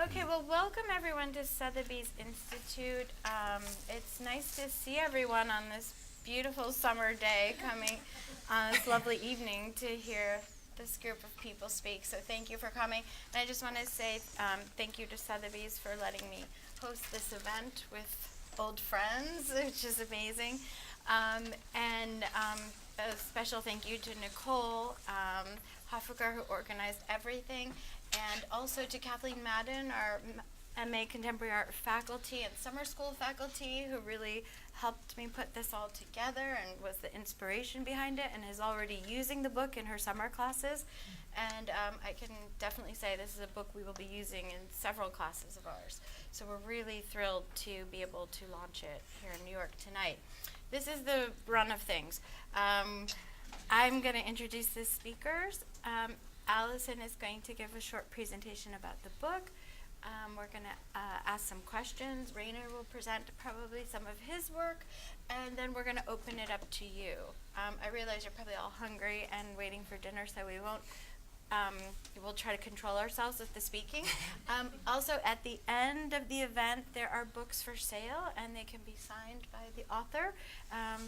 Okay, well, welcome everyone to Sotheby's Institute. It's nice to see everyone on this beautiful summer day coming on this lovely evening to hear this group of people speak. So thank you for coming. And I just want to say thank you to Sotheby's for letting me host this event with old friends, which is amazing. And a special thank you to Nicole Hoffaker, who organized everything, and also to Kathleen Madden, our MA Contemporary Art faculty and summer school faculty, who really helped me put this all together and was the inspiration behind it and is already using the book in her summer classes. And I can definitely say this is a book we will be using in several classes of ours. So we're really thrilled to be able to launch it here in New York tonight. This is the run of things. I'm going to introduce the speakers. Allison is going to give a short presentation about the book. We're going to ask some questions. Rainer will present probably some of his work, and then we're going to open it up to you. I realize you're probably all hungry and waiting for dinner, so we'll try to control ourselves with the speaking. Also, at the end of the event, there are books for sale, and they can be signed by the author,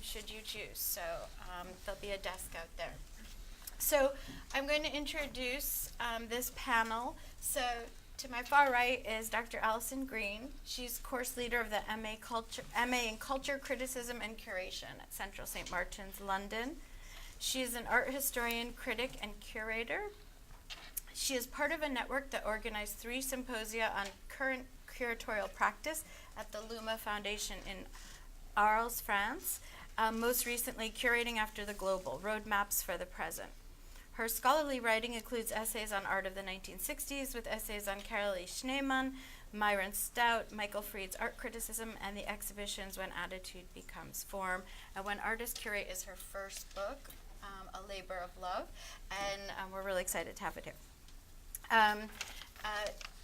should you choose. So there'll be a desk out there. So I'm going to introduce this panel. So to my far right is Dr. Allison Green. She's course leader of the MA in Culture, Criticism, and Curation at Central St. Martin's, London. She is an art historian, critic, and curator. She is part of a network that organized 3 symposia on current curatorial practice at the Luma Foundation in Arles, France. Most recently, Curating After the Global, Roadmaps for the Present. Her scholarly writing includes essays on art of the 1960s, with essays on Carolee Schneemann, Myron Stout, Michael Fried's art criticism, and the exhibitions When Attitude Becomes Form. And When Artists Curate is her first book, A Labor of Love, and we're really excited to have it here.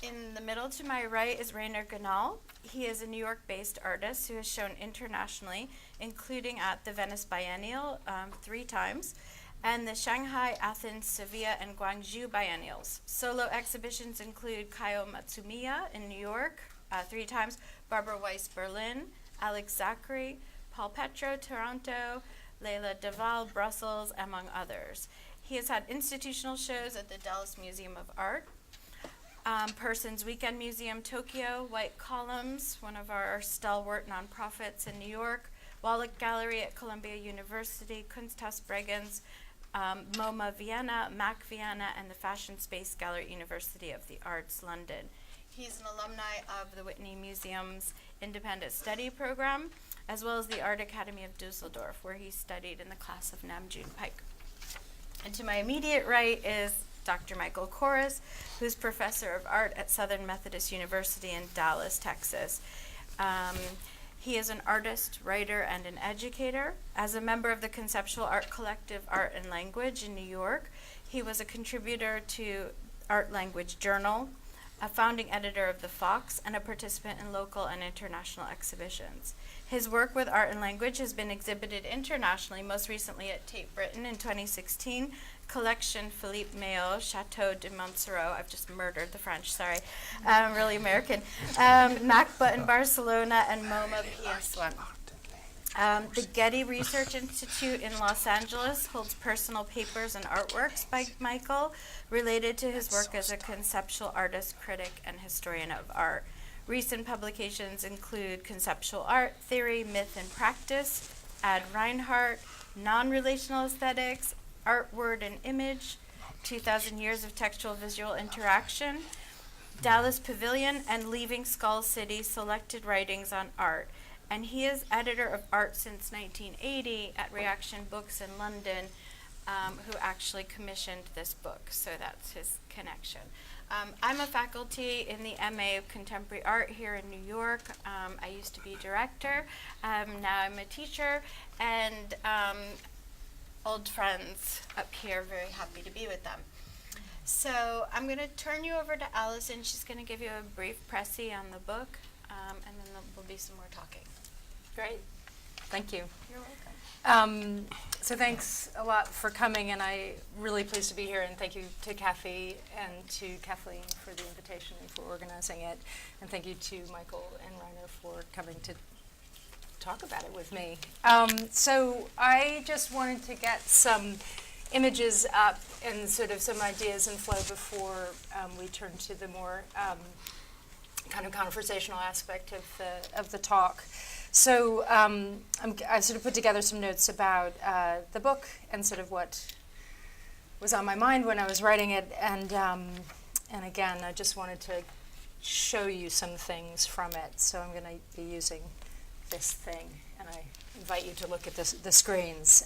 In the middle to my right is Rainer Ganahl. He is a New York-based artist who has shown internationally, including at the Venice Biennial 3 times, and the Shanghai, Athens, Sevilla, and Guangzhou biennials. Solo exhibitions include Kaio Matsumiya in New York 3 times, Barbara Weiss Berlin, Alex Zachary, Paul Petro Toronto, Leila Deval Brussels, among others. He has had institutional shows at the Dallas Museum of Art, Persons Weekend Museum Tokyo, White Columns, one of our stalwart nonprofits in New York, Wallach Gallery at Columbia University, Kunsthaus Bregenz, MoMA Vienna, MAC Vienna, and the Fashion Space Gallery, University of the Arts, London. He's an alumni of the Whitney Museum's Independent Study Program, as well as the Art Academy of Dusseldorf, where he studied in the class of Namjoon Paik. And to my immediate right is Dr. Michael Korris, who's professor of art at Southern Methodist University in Dallas, Texas. He is an artist, writer, and an educator. As a member of the conceptual art collective Art and Language in New York, he was a contributor to Art Language Journal, a founding editor of The Fox, and a participant in local and international exhibitions. His work with art and language has been exhibited internationally, most recently at Tate Britain in 2016, Collection Philippe Maillot, Chateau de Montserrat. I've just murdered the French, sorry. Really American. MACBA in Barcelona, and MoMA PS1. The Getty Research Institute in Los Angeles holds personal papers and artworks by Michael related to his work as a conceptual artist, critic, and historian of art. Recent publications include Conceptual Art, Theory, Myth, and Practice, Ad Reinhardt, Non-Relational Aesthetics, Art, Word, and Image, 2,000 Years of Textual Visual Interaction, Dallas Pavilion, and Leaving Skull City, Selected Writings on Art. And he is editor of art since 1980 at Reaktion Books in London, who actually commissioned this book, so that's his connection. I'm a faculty in the MA of Contemporary Art here in New York. I used to be director. Now I'm a teacher, and old friends up here, very happy to be with them. So I'm going to turn you over to Allison. She's going to give you a brief précis on the book, and then there'll be some more talking. Great. Thank you. You're welcome. So thanks a lot for coming, and I'm really pleased to be here, and thank you to Kathy and to Kathleen for the invitation and for organizing it, and thank you to Michael and Rainer for coming to talk about it with me. So I just wanted to get some images up and sort of some ideas and flow before we turn to the more kind of conversational aspect of the talk. So I've sort of put together some notes about the book and sort of what was on my mind when I was writing it, and again, I just wanted to show you some things from it. So I'm going to be using this thing, and I invite you to look at the screens.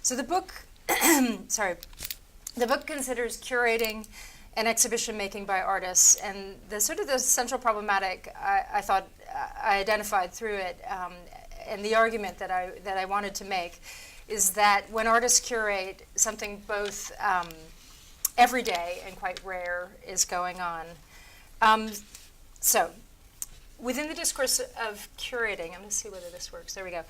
So the book, the book considers curating and exhibition making by artists, and the sort of the central problematic I thought I identified through it, and the argument that I wanted to make is that when artists curate, something both everyday and quite rare is going on. So within the discourse of curating, I'm going to see whether this works. There we go.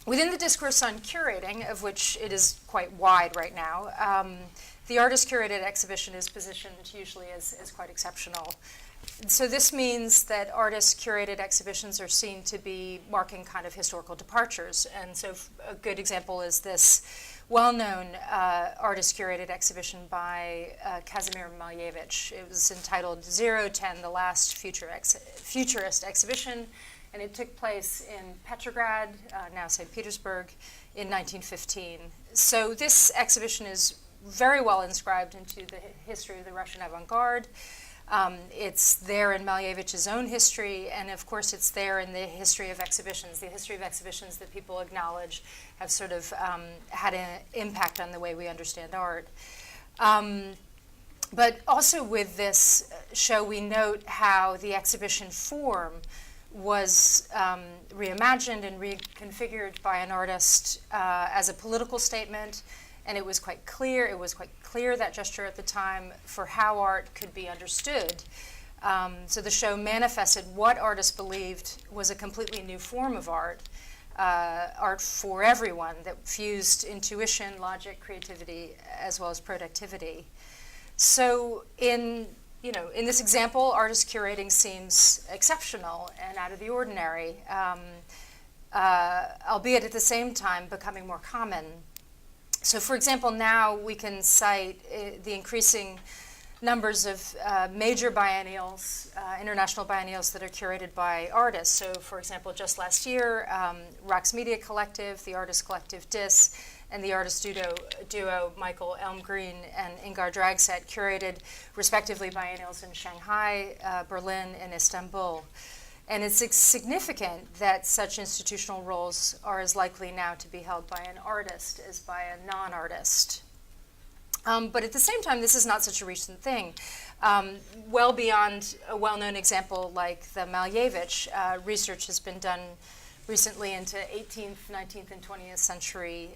Within the discourse on curating, of which it is quite wide right now, the artist-curated exhibition is positioned usually as quite exceptional. So this means that artist-curated exhibitions are seen to be marking kind of historical departures. And so a good example is this well-known artist-curated exhibition by Kazimir Malevich. It was entitled 010, The Last Futurist Exhibition, and it took place in Petrograd, now St. Petersburg, in 1915. So this exhibition is very well inscribed into the history of the Russian avant-garde. It's there in Malevich's own history, and of course it's there in the history of exhibitions. The history of exhibitions that people acknowledge have sort of had an impact on the way we understand art. But also with this show, we note how the exhibition form was reimagined and reconfigured by an artist as a political statement. And it was quite clear, that gesture at the time, for how art could be understood. So the show manifested what artists believed was a completely new form of art, art for everyone, that fused intuition, logic, creativity, as well as productivity. So in this example, artist curating seems exceptional and out of the ordinary, albeit at the same time becoming more common. So for example, now we can cite the increasing numbers of major biennials, international biennials that are curated by artists. So for example, just last year, Rax Media Collective, the artist collective DIS, and the artist duo Michael Elmgreen and Ingar Dragset curated respectively biennials in Shanghai, Berlin, and Istanbul. And it's significant that such institutional roles are as likely now to be held by an artist as by a non-artist. But at the same time, this is not such a recent thing. Well beyond a well-known example like the Malevich, research has been done recently into 18th, 19th, and 20th century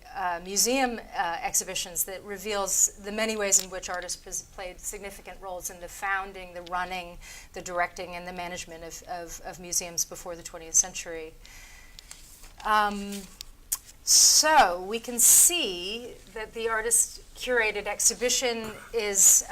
museum exhibitions that reveals the many ways in which artists played significant roles in the founding, the running, the directing, and the management of museums before the 20th century. So we can see that the artist-curated exhibition is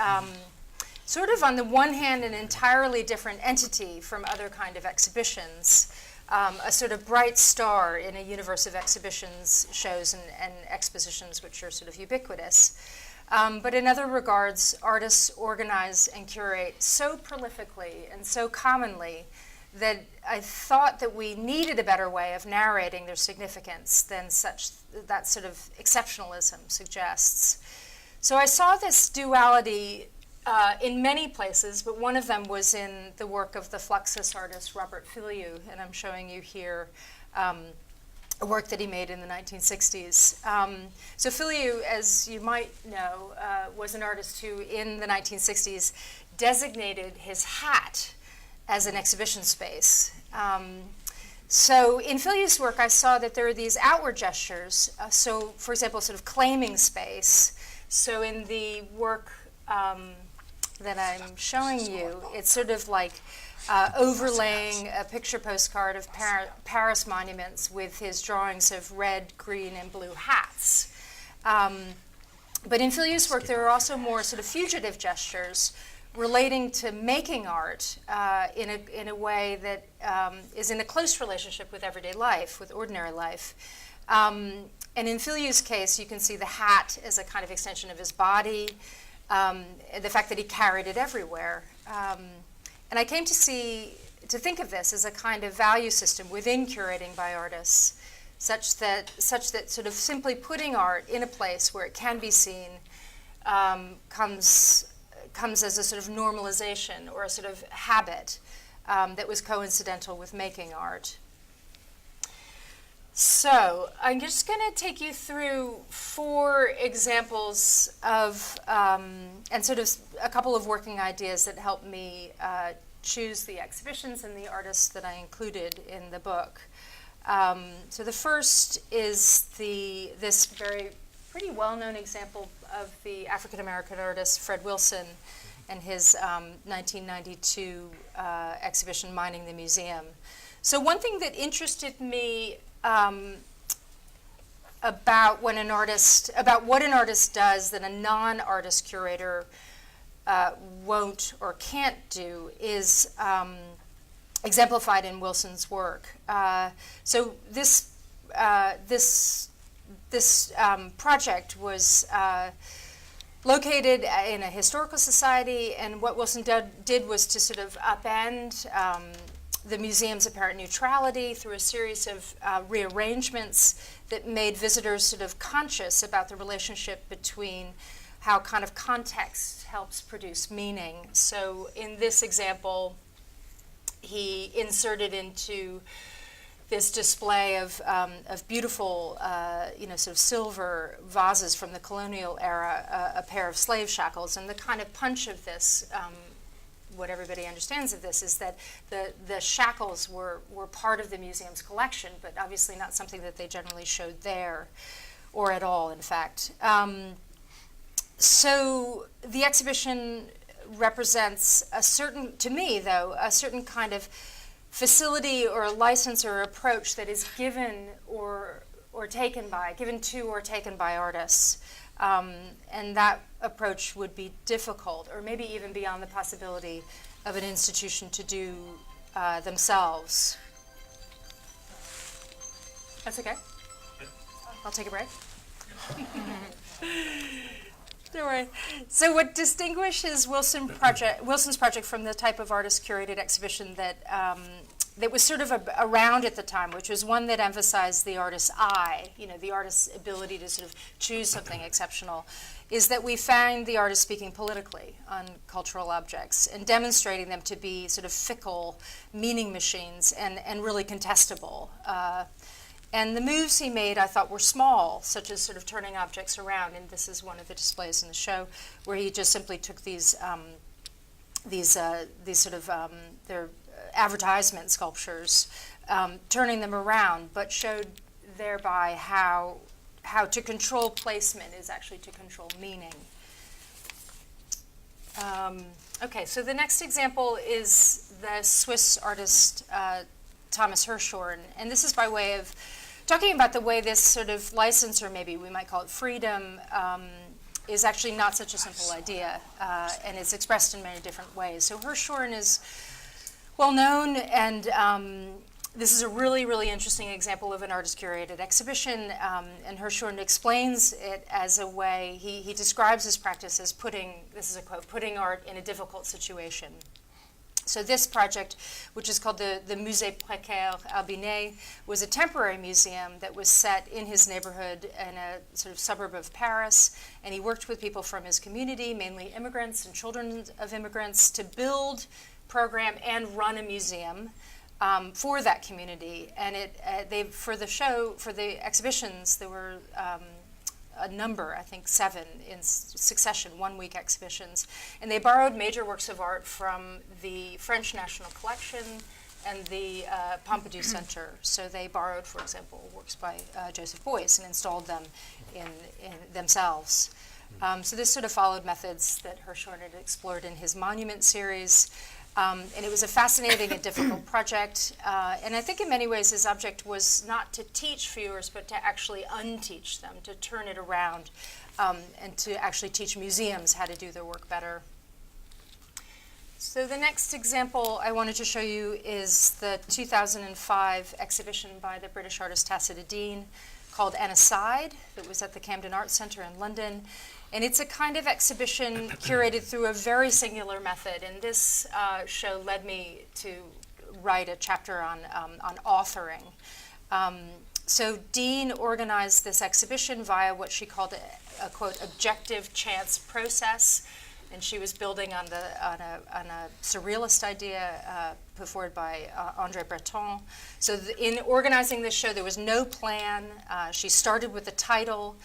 sort of, on the one hand, an entirely different entity from other kind of exhibitions. A sort of bright star in a universe of exhibitions, shows, and expositions which are sort of ubiquitous. But in other regards, artists organize and curate so prolifically and so commonly that I thought that we needed a better way of narrating their significance than that sort of exceptionalism suggests. So I saw this duality in many places, but one of them was in the work of the Fluxus artist Robert Filiu, and I'm showing you here a work that he made in the 1960s. So Filiu, as you might know, was an artist who, in the 1960s, designated his hat as an exhibition space. So in Filiu's work, I saw that there are these outward gestures. So, for example, sort of claiming space. So in the work that I'm showing you, it's sort of like overlaying a picture postcard of Paris monuments with his drawings of red, green, and blue hats. But in Filiu's work, there are also more sort of fugitive gestures relating to making art in a way that is in a close relationship with everyday life, with ordinary life. And in Filiu's case, you can see the hat as a kind of extension of his body, the fact that he carried it everywhere. And I came to think of this as a kind of value system within curating by artists, such that sort of simply putting art in a place where it can be seen comes as a sort of normalization or a sort of habit that was coincidental with making art. So I'm just going to take you through 4 examples of, and sort of a couple of working ideas that helped me choose the exhibitions and the artists that I included in the book. So the first is this pretty well-known example of the African-American artist Fred Wilson and his 1992 exhibition, Mining the Museum. So one thing that interested me about what an artist does that a non-artist curator won't or can't do is exemplified in Wilson's work. So this project was located in a historical society, and what Wilson did was to sort of upend the museum's apparent neutrality through a series of rearrangements that made visitors sort of conscious about the relationship between how kind of context helps produce meaning. So in this example, he inserted into this display of beautiful, sort of silver vases from the colonial era, a pair of slave shackles. And the kind of punch of this, what everybody understands of this, is that the shackles were part of the museum's collection, but obviously not something that they generally showed there, or at all, in fact. So the exhibition represents to me, though, a certain kind of facility or a license or approach that is given to or taken by artists. And that approach would be difficult, or maybe even beyond the possibility of an institution to do themselves. That's okay. I'll take a break. Don't worry. So what distinguishes Wilson's project from the type of artist-curated exhibition that was sort of around at the time, which was one that emphasized the artist's eye, the artist's ability to sort of choose something exceptional, is that we find the artist speaking politically on cultural objects and demonstrating them to be sort of fickle meaning machines and really contestable. And the moves he made, I thought, were small, such as sort of turning objects around. And this is one of the displays in the show, where he just simply took these sort of they're advertisement sculptures, turning them around, but showed thereby how to control placement is actually to control meaning. Okay, so the next example is the Swiss artist Thomas Hirschhorn, and this is by way of talking about the way this sort of license, or maybe we might call it freedom, is actually not such a simple idea, and it's expressed in many different ways. So Hirschhorn is well known, and this is a really, really interesting example of an artist-curated exhibition, and Hirschhorn explains it as a way, he describes his practice as this is a quote, putting art in a difficult situation. So this project, which is called the Musée Précaire Albinet, was a temporary museum that was set in his neighborhood in a sort of suburb of Paris, and he worked with people from his community, mainly immigrants and children of immigrants, to build, program, and run a museum for that community. And for the exhibitions, there were a number, I think 7 in succession, 1-week exhibitions. And they borrowed major works of art from the French National Collection and the Pompidou Center. So they borrowed, for example, works by Joseph Beuys and installed them in themselves. So this sort of followed methods that Hirschhorn had explored in his Monument series. And it was a fascinating and difficult project. And I think in many ways his object was not to teach viewers, but to actually unteach them, to turn it around, and to actually teach museums how to do their work better. So the next example I wanted to show you is the 2005 exhibition by the British artist Tasida called An Aside that was at the Camden Arts Centre in London. And it's a kind of exhibition curated through a very singular method. And this show led me to write a chapter on authoring. So Dean organized this exhibition via what she called a quote, objective chance process. And she was building on a surrealist idea put forward by André Breton. So in organizing this show, there was no plan. She started with the title.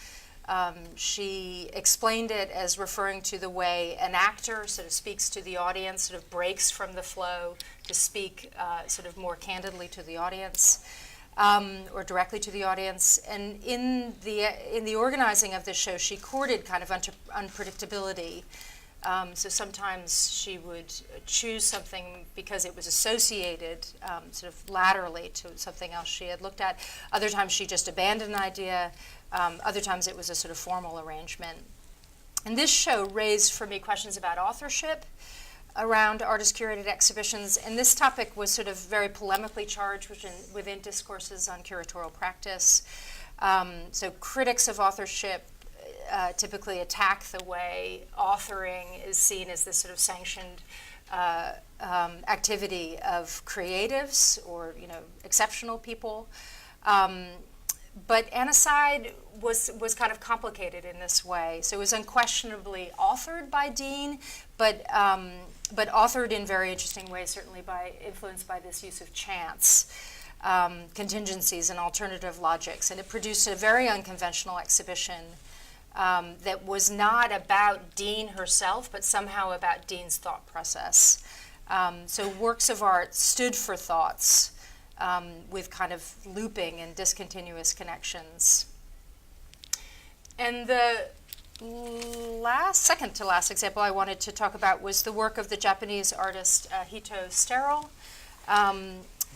She explained it as referring to the way an actor sort of speaks to the audience, sort of breaks from the flow to speak sort of more candidly to the audience, or directly to the audience. And in the organizing of this show, she courted kind of unpredictability. So sometimes she would choose something because it was associated sort of laterally to something else she had looked at. Other times she just abandoned an idea. Other times it was a sort of formal arrangement. And this show raised for me questions about authorship around artist-curated exhibitions. And this topic was sort of very polemically charged within discourses on curatorial practice. So critics of authorship typically attack the way authoring is seen as this sort of sanctioned activity of creatives or exceptional people. But An Aside was kind of complicated in this way. So it was unquestionably authored by Dean, but authored in very interesting ways, certainly influenced by this use of chance, contingencies, and alternative logics. And it produced a very unconventional exhibition that was not about Dean herself, but somehow about Dean's thought process. So works of art stood for thoughts with kind of looping and discontinuous connections. And the second to last example I wanted to talk about was the work of the Japanese artist Hito Sterols,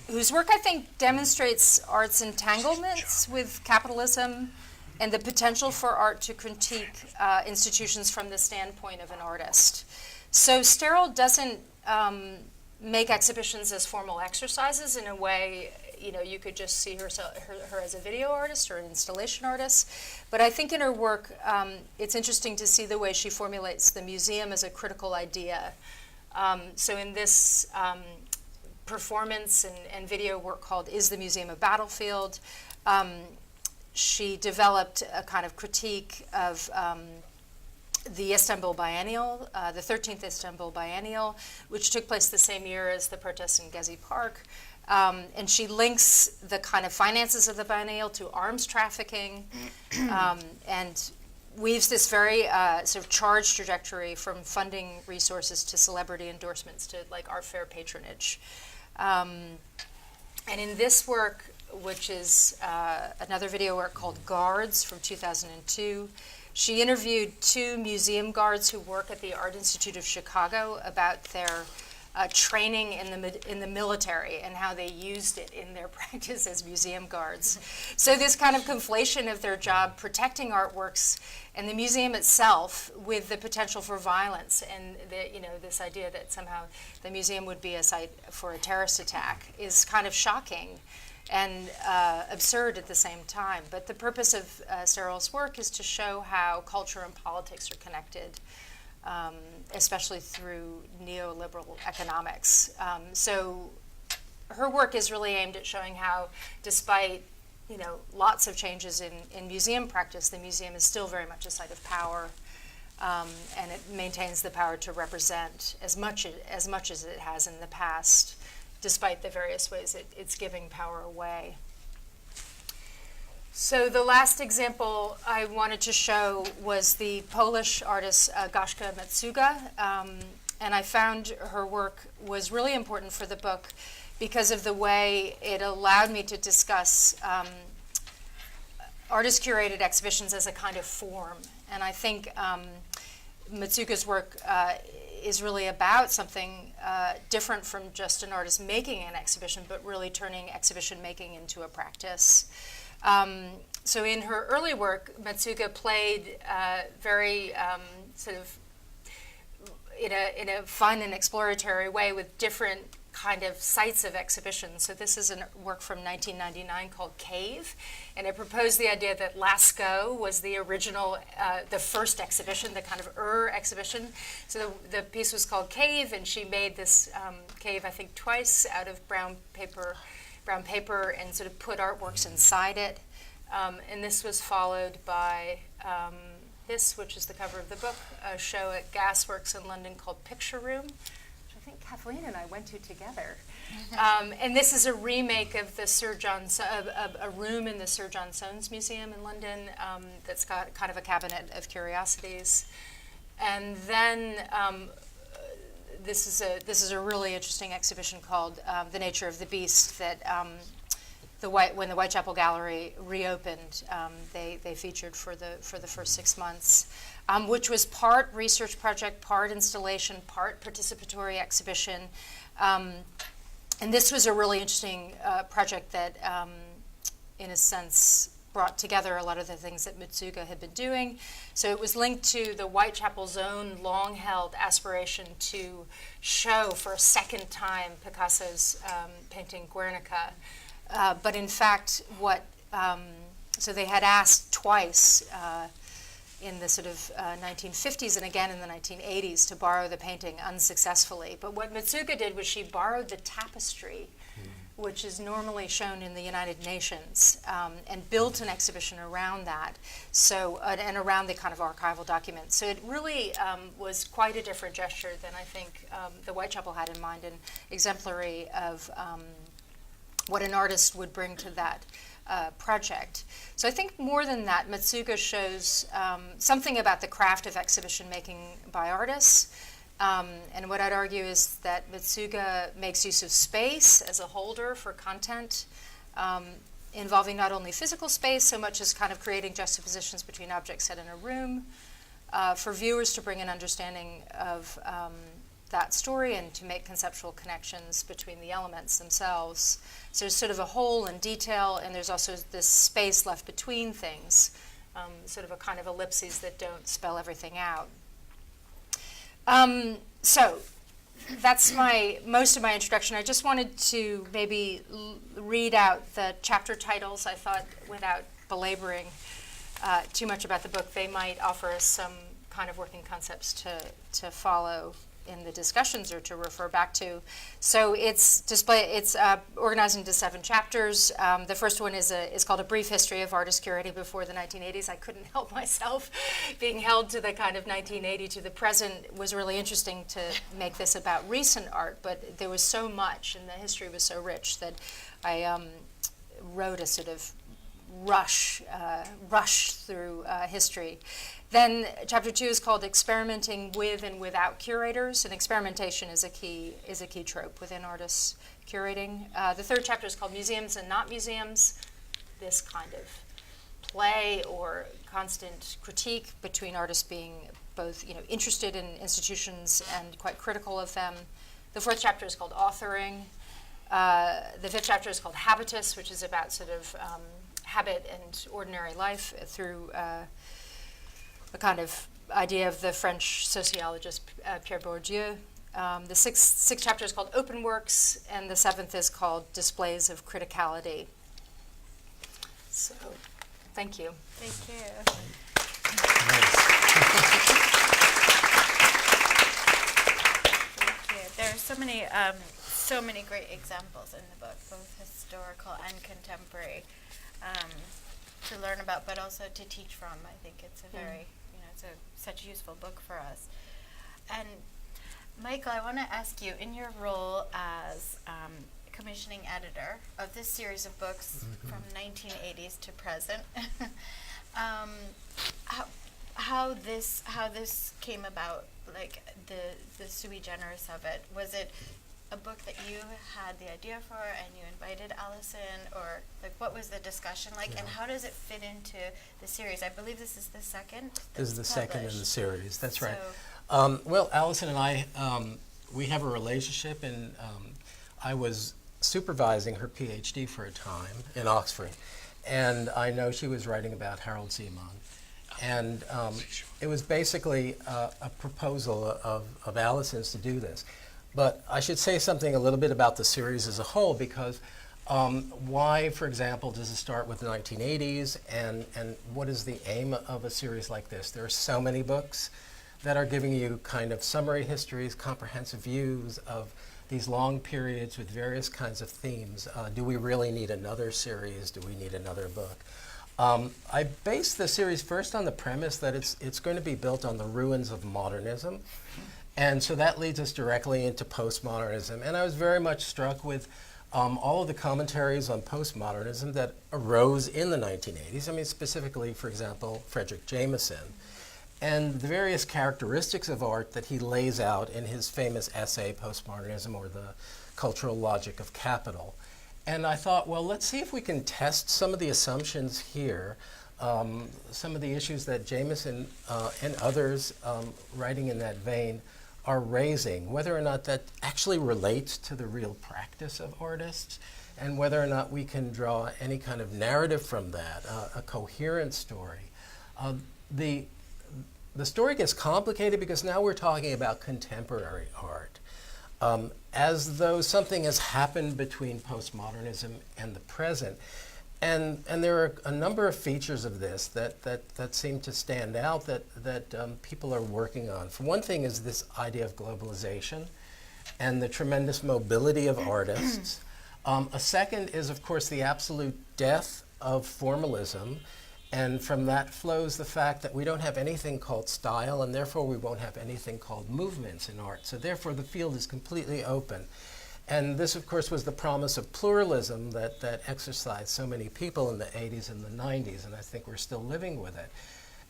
whose work I think demonstrates art's entanglements with capitalism and the potential for art to critique institutions from the standpoint of an artist. So Sterols doesn't make exhibitions as formal exercises in a way, you could just see her as a video artist or an installation artist. But I think in her work, it's interesting to see the way she formulates the museum as a critical idea. So in this performance and video work called Is the Museum a Battlefield? She developed a kind of critique of the Istanbul Biennial, the 13th Istanbul Biennial, which took place the same year as the protests in Gezi Park. And she links the kind of finances of the Biennial to arms trafficking and weaves this very sort of charged trajectory from funding resources to celebrity endorsements to like art fair patronage. And in this work, which is another video work called Guards from 2002. She interviewed 2 museum guards who work at the Art Institute of Chicago about their training in the military and how they used it in their practice as museum guards. So this kind of conflation of their job protecting artworks and the museum itself with the potential for violence and this idea that somehow the museum would be a site for a terrorist attack is kind of shocking and absurd at the same time. But the purpose of Sterols' work is to show how culture and politics are connected, especially through neoliberal economics. So her work is really aimed at showing how, despite lots of changes in museum practice, the museum is still very much a site of power, and it maintains the power to represent as much as it has in the past, despite the various ways it's giving power away. So the last example I wanted to show was the Polish artist Gośka Matsuga, and I found her work was really important for the book because of the way it allowed me to discuss artist-curated exhibitions as a kind of form And I think Metsuga's work is really about something different from just an artist making an exhibition, but really turning exhibition making into a practice. So in her early work, Metsuga played very sort of in a fun and exploratory way with different kind of sites of exhibition. So this is a work from 1999 called Cave, and it proposed the idea that Lascaux was the original, the first exhibition, the kind of exhibition. So the piece was called Cave, and she made this cave, I think, twice out of brown paper, and sort of put artworks inside it. And this was followed by this, which is the cover of the book, a show at Gasworks in London called Picture Room, which I think Kathleen and I went to together. And this is a remake of the a room in the Sir John Soanes Museum in London that's got kind of a cabinet of curiosities. And then this is a really interesting exhibition called The Nature of the Beast that when the Whitechapel Gallery reopened, they featured for the first 6 months, which was part research project, part installation, part participatory exhibition. And this was a really interesting project that, in a sense, brought together a lot of the things that Metsuga had been doing. So it was linked to the Whitechapel's own long-held aspiration to show for a second time Picasso's painting Guernica. But in fact, so they had asked twice in the sort of 1950s and again in the 1980s to borrow the painting unsuccessfully. But what Metsuga did was she borrowed the tapestry, which is normally shown in the United Nations, and built an exhibition around that, and around the kind of archival documents. So it really was quite a different gesture than I think the Whitechapel had in mind, and exemplary of what an artist would bring to that project. So I think more than that, Metsuga shows something about the craft of exhibition making by artists. And what I'd argue is that Metsuga makes use of space as a holder for content, involving not only physical space so much as kind of creating juxtapositions between objects set in a room, for viewers to bring an understanding of that story and to make conceptual connections between the elements themselves. So there's sort of a whole and detail, and there's also this space left between things, sort of a kind of ellipses that don't spell everything out. So that's most of my introduction. I just wanted to maybe read out the chapter titles. I thought, without belaboring too much about the book, they might offer us some kind of working concepts to follow in the discussions or to refer back to. So it's organized into 7 chapters. The first one is called A Brief History of Artists Curating Before the 1980s. I couldn't help myself. Being held to the kind of 1980 to the present was really interesting to make this about recent art, but there was so much and the history was so rich that I wrote a sort of rush through history. Then chapter 2 is called Experimenting with and Without Curators, and experimentation is a key trope within artists curating. The third chapter is called Museums and Not Museums, this kind of play or constant critique between artists being both interested in institutions and quite critical of them. The fourth chapter is called Authoring. The fifth chapter is called Habitus, which is about sort of habit and ordinary life through a kind of idea of the French sociologist Pierre Bourdieu. The sixth chapter is called Open Works, and the seventh is called Displays of Criticality. So, thank you. Thank you. Thank you. There are so many great examples in the book, both historical and contemporary, to learn about, but also to teach from. I think it's a very, such a useful book for us. And Michael, I want to ask you, in your role as commissioning editor of this series of books from 1980s to present, how this came about, like the sui generis of it. Was it a book that you had the idea for and you invited Allison, or like what was the discussion like, and how does it fit into the series? I believe this is the second. This is the second in the series. That's right. So Well, Allison and I, we have a relationship, and I was supervising her PhD for a time in Oxford, and I know she was writing about Harold Zeman. And it was basically a proposal of Allison's to do this. But I should say something a little bit about the series as a whole, because why, for example, does it start with the 1980s, and what is the aim of a series like this? There are so many books that are giving you kind of summary histories, comprehensive views of these long periods with various kinds of themes. Do we really need another series? Do we need another book? I based the series first on the premise that it's going to be built on the ruins of modernism. And so that leads us directly into postmodernism. And I was very much struck with all of the commentaries on postmodernism that arose in the 1980s. I mean, specifically, for example, Frederick Jameson, and the various characteristics of art that he lays out in his famous essay, Postmodernism, or The Cultural Logic of Capital. And I thought, well, let's see if we can test some of the assumptions here, some of the issues that Jameson and others writing in that vein are raising, whether or not that actually relates to the real practice of artists, and whether or not we can draw any kind of narrative from that, a coherent story. The story gets complicated because now we're talking about contemporary art, as though something has happened between postmodernism and the present. And there are a number of features of this that seem to stand out that people are working on. For one thing is this idea of globalization and the tremendous mobility of artists. A second is, of course, the absolute death of formalism. And from that flows the fact that we don't have anything called style, and therefore we won't have anything called movements in art. So therefore the field is completely open. And this, of course, was the promise of pluralism that exercised so many people in the 80s and the 90s, and I think we're still living with it.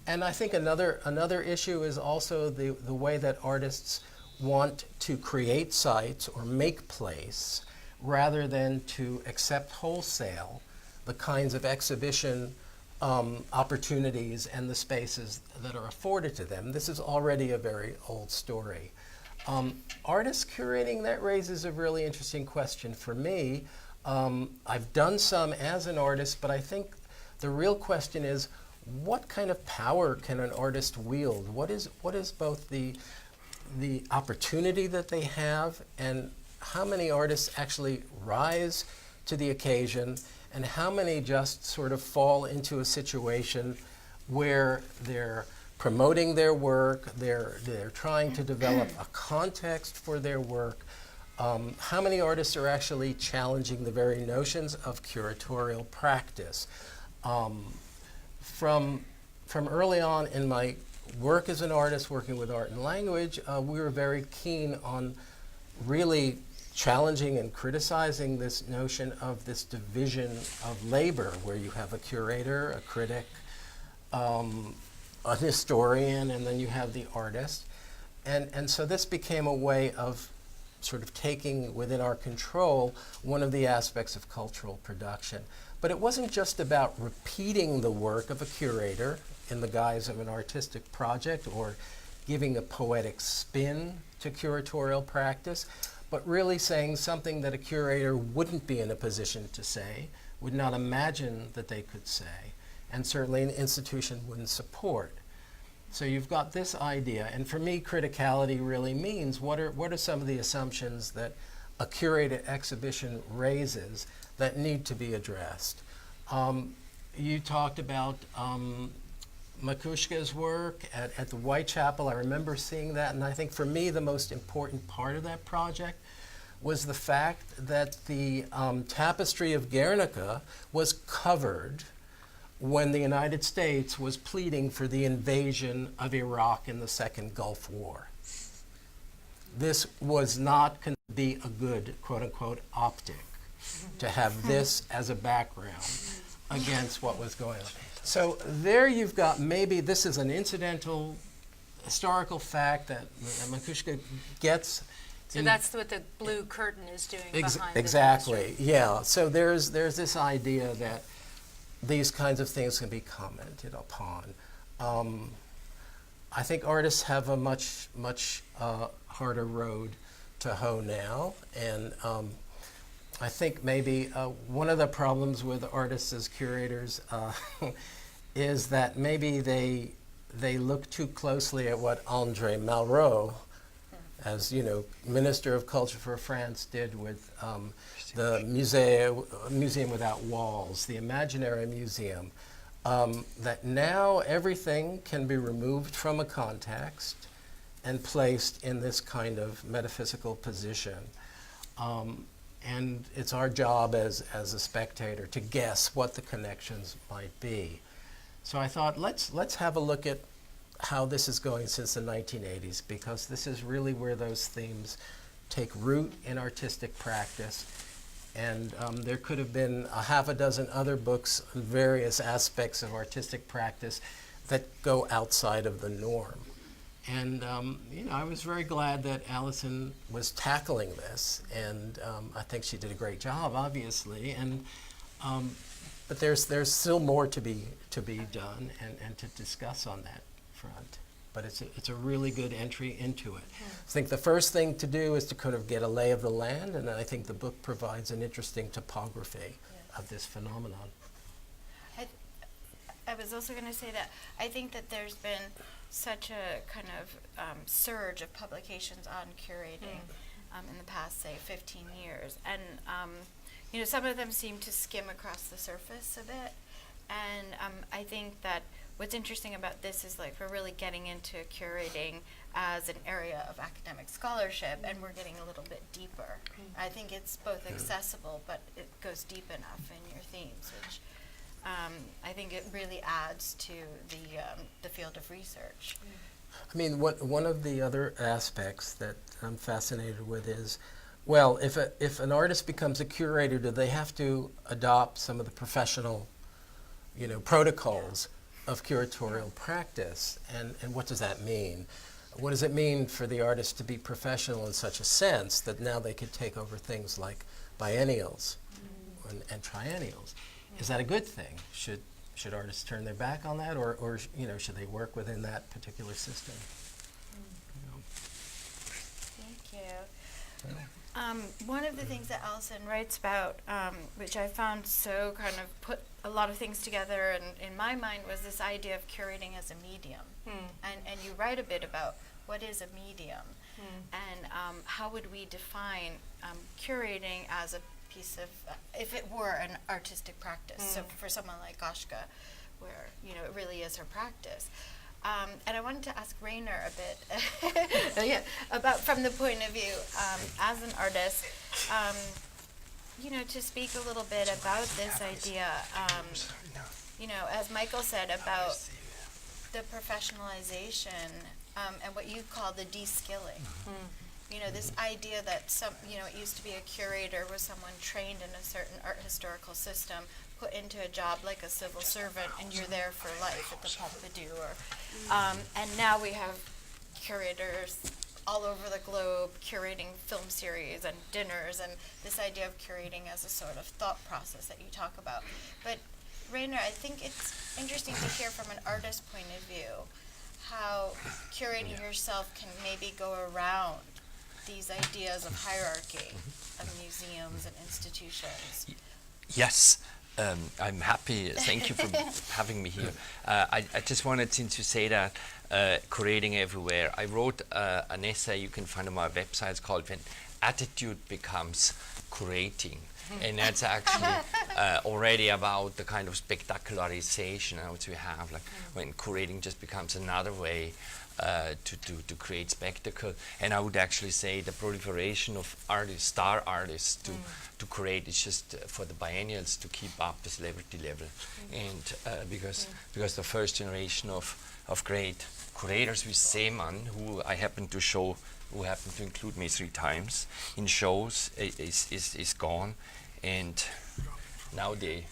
And I think another issue is also the way that artists want to create sites or make place rather than to accept wholesale the kinds of exhibition opportunities and the spaces that are afforded to them. This is already a very old story. Artists curating, that raises a really interesting question for me. I've done some as an artist, but I think the real question is, what kind of power can an artist wield? What is both the opportunity that they have, and how many artists actually rise to the occasion, and how many just sort of fall into a situation where they're promoting their work, they're trying to develop a context for their work. How many artists are actually challenging the very notions of curatorial practice? From early on in my work as an artist, working with art and language, we were very keen on really challenging and criticizing this notion of this division of labor, where you have a curator, a critic, a historian, and then you have the artist. And so this became a way of sort of taking within our control one of the aspects of cultural production. But it wasn't just about repeating the work of a curator in the guise of an artistic project or giving a poetic spin to curatorial practice, but really saying something that a curator wouldn't be in a position to say, would not imagine that they could say, and certainly an institution wouldn't support. So you've got this idea, and for me, criticality really means what are some of the assumptions that a curated exhibition raises that need to be addressed. You talked about Makushka's work at the Whitechapel. I remember seeing that, and I think for me the most important part of that project was the fact that the tapestry of Guernica was covered when the United States was pleading for the invasion of Iraq in the Second Gulf War. This was not going to be a good, quote-unquote, optic to have this as a background against what was going on. So there you've got, maybe this is an incidental historical fact that Makushka gets So that's what the blue curtain is doing behind exactly, yeah. So there's this idea that these kinds of things can be commented upon. I think artists have a much harder road to hoe now, and I think maybe one of the problems with artists as curators is that maybe they look too closely at what André Malraux, as you know, Minister of Culture for France, did with the Museum Without Walls, the Imaginary Museum, that now everything can be removed from a context and placed in this kind of metaphysical position. And it's our job as a spectator to guess what the connections might be. So I thought, let's have a look at how this is going since the 1980s, because this is really where those themes take root in artistic practice. And there could have been a half a dozen other books on various aspects of artistic practice that go outside of the norm. And you know, I was very glad that Allison was tackling this, and I think she did a great job, obviously. And but there's still more to be done and to discuss on that front. But it's a really good entry into it. I think the first thing to do is to kind of get a lay of the land, and I think the book provides an interesting topography of this phenomenon. I was also going to say that I think that there's been such a kind of surge of publications on curating in the past, say, 15 years. And, you know, some of them seem to skim across the surface a bit. And I think that what's interesting about this is, like, we're really getting into curating as an area of academic scholarship, and we're getting a little bit deeper. I think it's both accessible, but it goes deep enough in your themes, which I think it really adds to the field of research. I mean, one of the other aspects that I'm fascinated with is, well, if an artist becomes a curator, do they have to adopt some of the professional, you know, protocols of curatorial practice? And what does that mean? What does it mean for the artist to be professional in such a sense that now they could take over things like biennials and triennials? Is that a good thing? Should artists turn their back on that, or you know, should they work within that particular system? You know. Thank you. One of the things that Allison writes about, which I found so kind of put a lot of things together in my mind, was this idea of curating as a medium. And you write a bit about what is a medium, and how would we define curating as a piece of, if it were an artistic practice. So for someone like Goshka, where, you know, it really is her practice. And I wanted to ask Rainer a bit about, from the point of view as an artist, you know, to speak a little bit about this idea, you know, as Michael said, about the professionalization and what you call the de-skilling. You know, this idea that you know, it used to be a curator was someone trained in a certain art historical system, put into a job like a civil servant, and you're there for life at the Pompidou. And now we have curators all over the globe curating film series and dinners, and this idea of curating as a sort of thought process that you talk about. But Rainer, I think it's interesting to hear from an artist's point of view how curating yourself can maybe go around these ideas of hierarchy of museums and institutions. Yes, I'm happy. Thank you for having me here. I just wanted to say that curating everywhere. I wrote an essay you can find on my website. It's called "When Attitude Becomes Curating." And that's actually already about the kind of spectacularization which we have, like when curating just becomes another way to create spectacle. And I would actually say the proliferation of artists, star artists, to create is just for the biennials to keep up the celebrity level. And because the first generation of great curators with Seemann, who I happen to show, who happened to include me 3 times in shows, is gone. And now the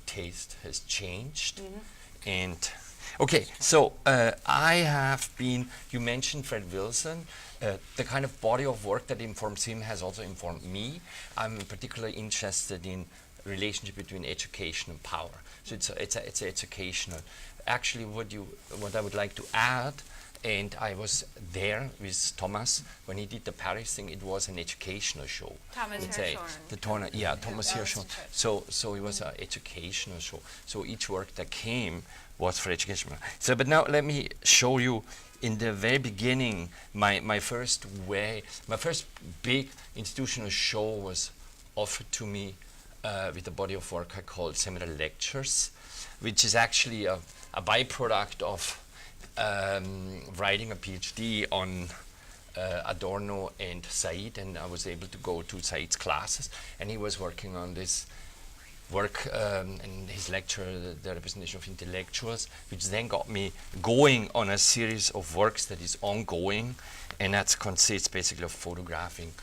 taste has changed. And okay, so I have been, you mentioned Fred Wilson, the kind of body of work that informs him has also informed me. I'm particularly interested in relationship between education and power. So it's educational. Actually, what I would like to add, and I was there with Thomas when he did the Paris thing. It was an educational show. Thomas Let's say. Hirschhorn. Thomas Hirschhorn. So it was an educational show. So each work that came was for education. So, but now let me show you. In the very beginning, my first big institutional show was offered to me with a body of work I called Seminar Lectures, which is actually a byproduct of writing a PhD on Adorno and Said, and I was able to go to Said's classes, and he was working on this work in his lecture, the representation of intellectuals, which then got me going on a series of works that is ongoing, and that consists basically of photographing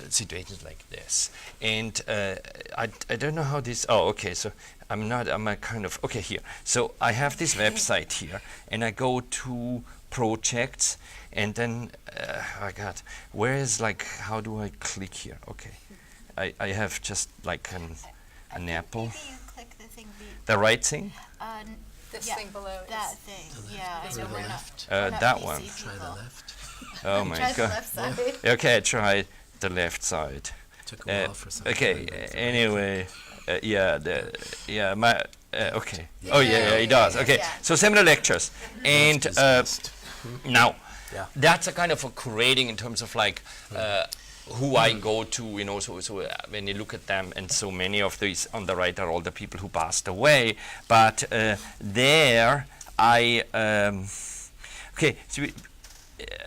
situations like this. And I don't know how this, so I'm a kind of, okay, here. So I have this website here, and I go to projects, and then, where is how do I click here? Okay. I have just like an apple. Maybe you click the thing. The right thing? This thing below. That thing. Yeah, I know the we're left. not That PC one. people. Try the left. Oh my Try the god. left side. Okay, try the left side. Took a while for some. Okay, anyway, okay. Oh yeah, it does. Okay, Yeah. so seminar lectures. And Dismissed. now, Yeah. that's a kind of a curating in terms of who I go to, so when you look at them, and so many of these on the right are all the people who passed away, but there I,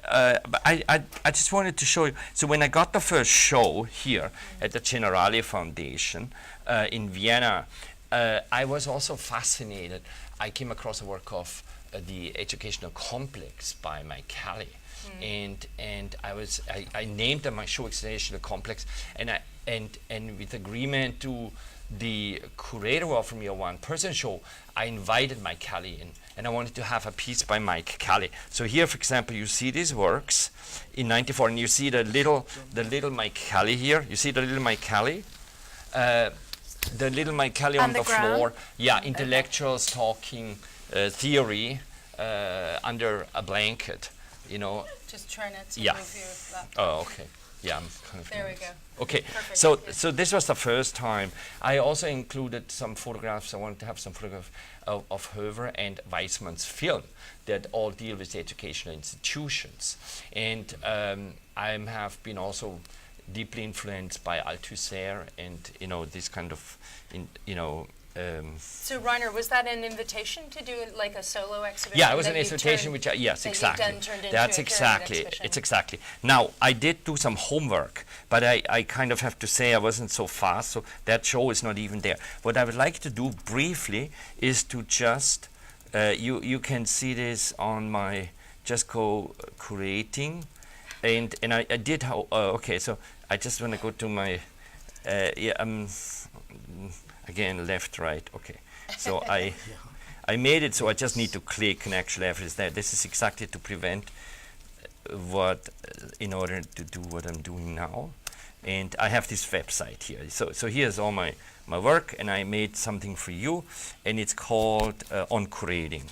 but I just wanted to show you, so when I got the first show here at the Generali Foundation in Vienna, I was also fascinated. I came across a work of the Educational Complex by Mike Kelly. And I named my show Educational Complex, and with agreement to the curator who offered me a one-person show, I invited Mike Kelly in, and I wanted to have a piece by Mike Kelly. So here, for example, you see these works in '94, and you see the little Mike Kelly here. You see the little Mike Kelly, the little Mike Kelly on the floor. Yeah, intellectuals talking theory under a blanket. Just try not to Yeah. move your laptop. Oh, okay. Yeah, I'm kind of. There we go. Okay, Perfect. so this was the first time. I also included some photographs. I wanted to have some photographs of Höver and Weissmann's film that all deal with the educational institutions. And I have been also deeply influenced by Althusser and this kind of So Rainer, was that an invitation to do like a solo exhibition? Yeah, it was that an you invitation, turned- yes, that exactly. you've done turned into That's a curated exactly, exhibition? it's exactly. Now, I did do some homework, but I kind of have to say I wasn't so fast, so that show is not even there. What I would like to do briefly is to just, you can see this on my, just go curating, and I did, okay, so I just want to go to my, again, left, right, okay. So I made it, so I just need to click, and actually everything's there. This is exactly to prevent in order to do what I'm doing now. And I have this website here. So here's all my work, and I made something for you, and it's called On Curating.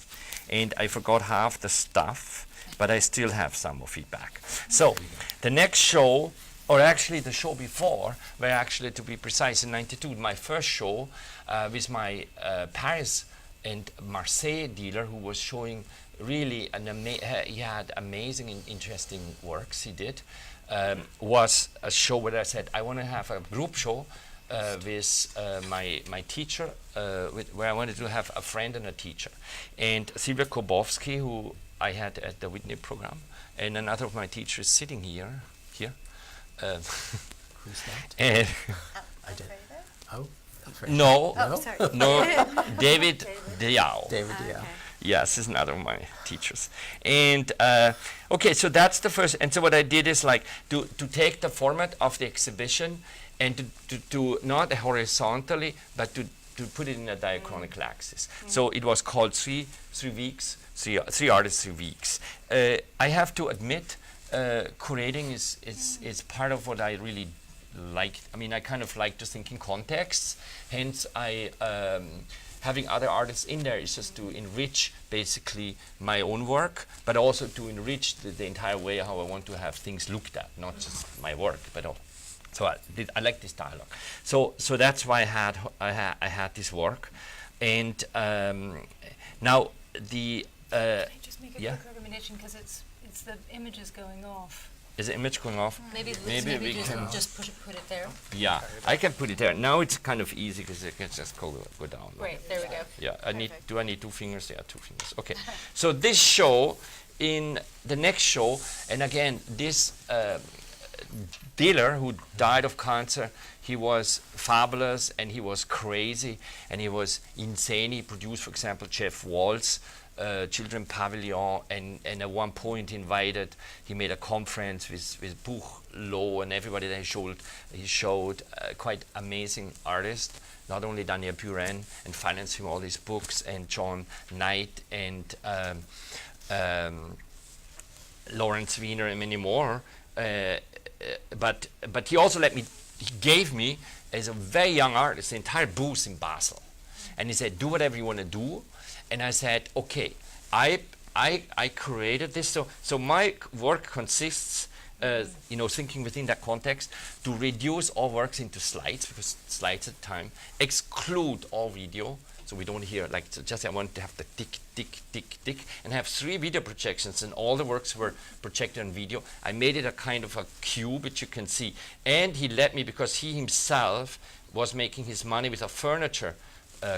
And I forgot half the stuff, but I still have some of it back. So the next show, or actually the show before, were actually, to be precise, in '92, my first show with my Paris and Marseille dealer, who was showing really he had amazing and interesting works he did, was a show where I said, I want to have a group show with my teacher, where I wanted to have a friend and a teacher. And Sylvia Kobowski, who I had at the Whitney program, and another of my teachers sitting here. Who's that? And I did. Oh, no, Oh, sorry. no, David Diao. David, yeah. Okay. Yes, is another of my teachers. And okay, so that's the first. And so what I did is to take the format of the exhibition and to not horizontally, but to put it in a diachronic axis. So it was called three weeks, three artists, 3 weeks. I have to admit curating is part of what I really like. I mean, I kind of like to think in contexts. Hence, having other artists in there is just to enrich basically my own work, but also to enrich the entire way how I want to have things looked at, not just my work, but all. So I like this dialogue. So that's why I had this work, and now the Can I just make a yeah. quick recommendation, because it's the images going off. Is the image going off? Maybe we can. just put it there. Yeah, I can put it there. Now it's kind of easy because it can just go down. Great, there we go. Yeah, Perfect. do I need 2 fingers? Yeah, 2 fingers. Okay. So this show, in the next show, and again, this dealer who died of cancer, he was fabulous and he was crazy and he was insane. He produced, for example, Jeff Wall's Children Pavilion, and at one point he made a conference with Buch Loh and everybody that he showed quite amazing artists, not only Daniel Buren, and financed him all his books, and John Knight and Lawrence Wiener and many more. But he also he gave me, as a very young artist, the entire booth in Basel. And he said, do whatever you want to do. And I said, okay, I created this. So my work consists, thinking within that context, to reduce all works into slides, because slides at the time, exclude all video. So we don't hear, I want to have the tick, tick, tick, tick, and have 3 video projections, and all the works were projected on video. I made it a kind of a cube, which you can see. And he let me, because he himself was making his money with a furniture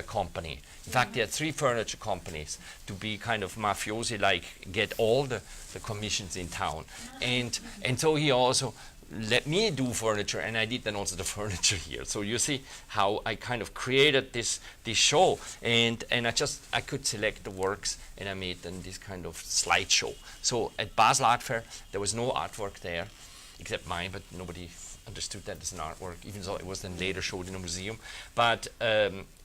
company. In fact, he had 3 furniture companies to be kind of mafiosi-like, get all the commissions in town. And so he also let me do furniture, and I did then also the furniture here. So you see how I kind of created this show, and I could select the works, and I made then this kind of slideshow. So at Basel Art Fair, there was no artwork there, except mine, but nobody understood that as an artwork, even though it was then later showed in a museum. But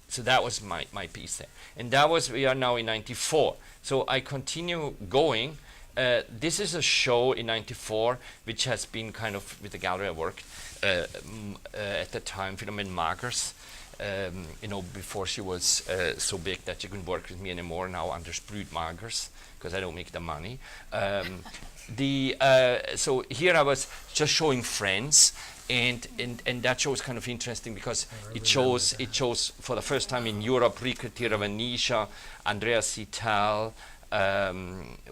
so that was my piece there. And we are now in 94. So I continue going. This is a show in 94, which has been kind of, with the gallery I worked at the time, Philomene Magers, before she was so big that she couldn't work with me anymore, now under Sprüht Magers, because I don't make the money. So here I was just showing friends, and that show is kind of interesting because it shows for the first time in Europe Rika Tiravenisha, Andrea Citel.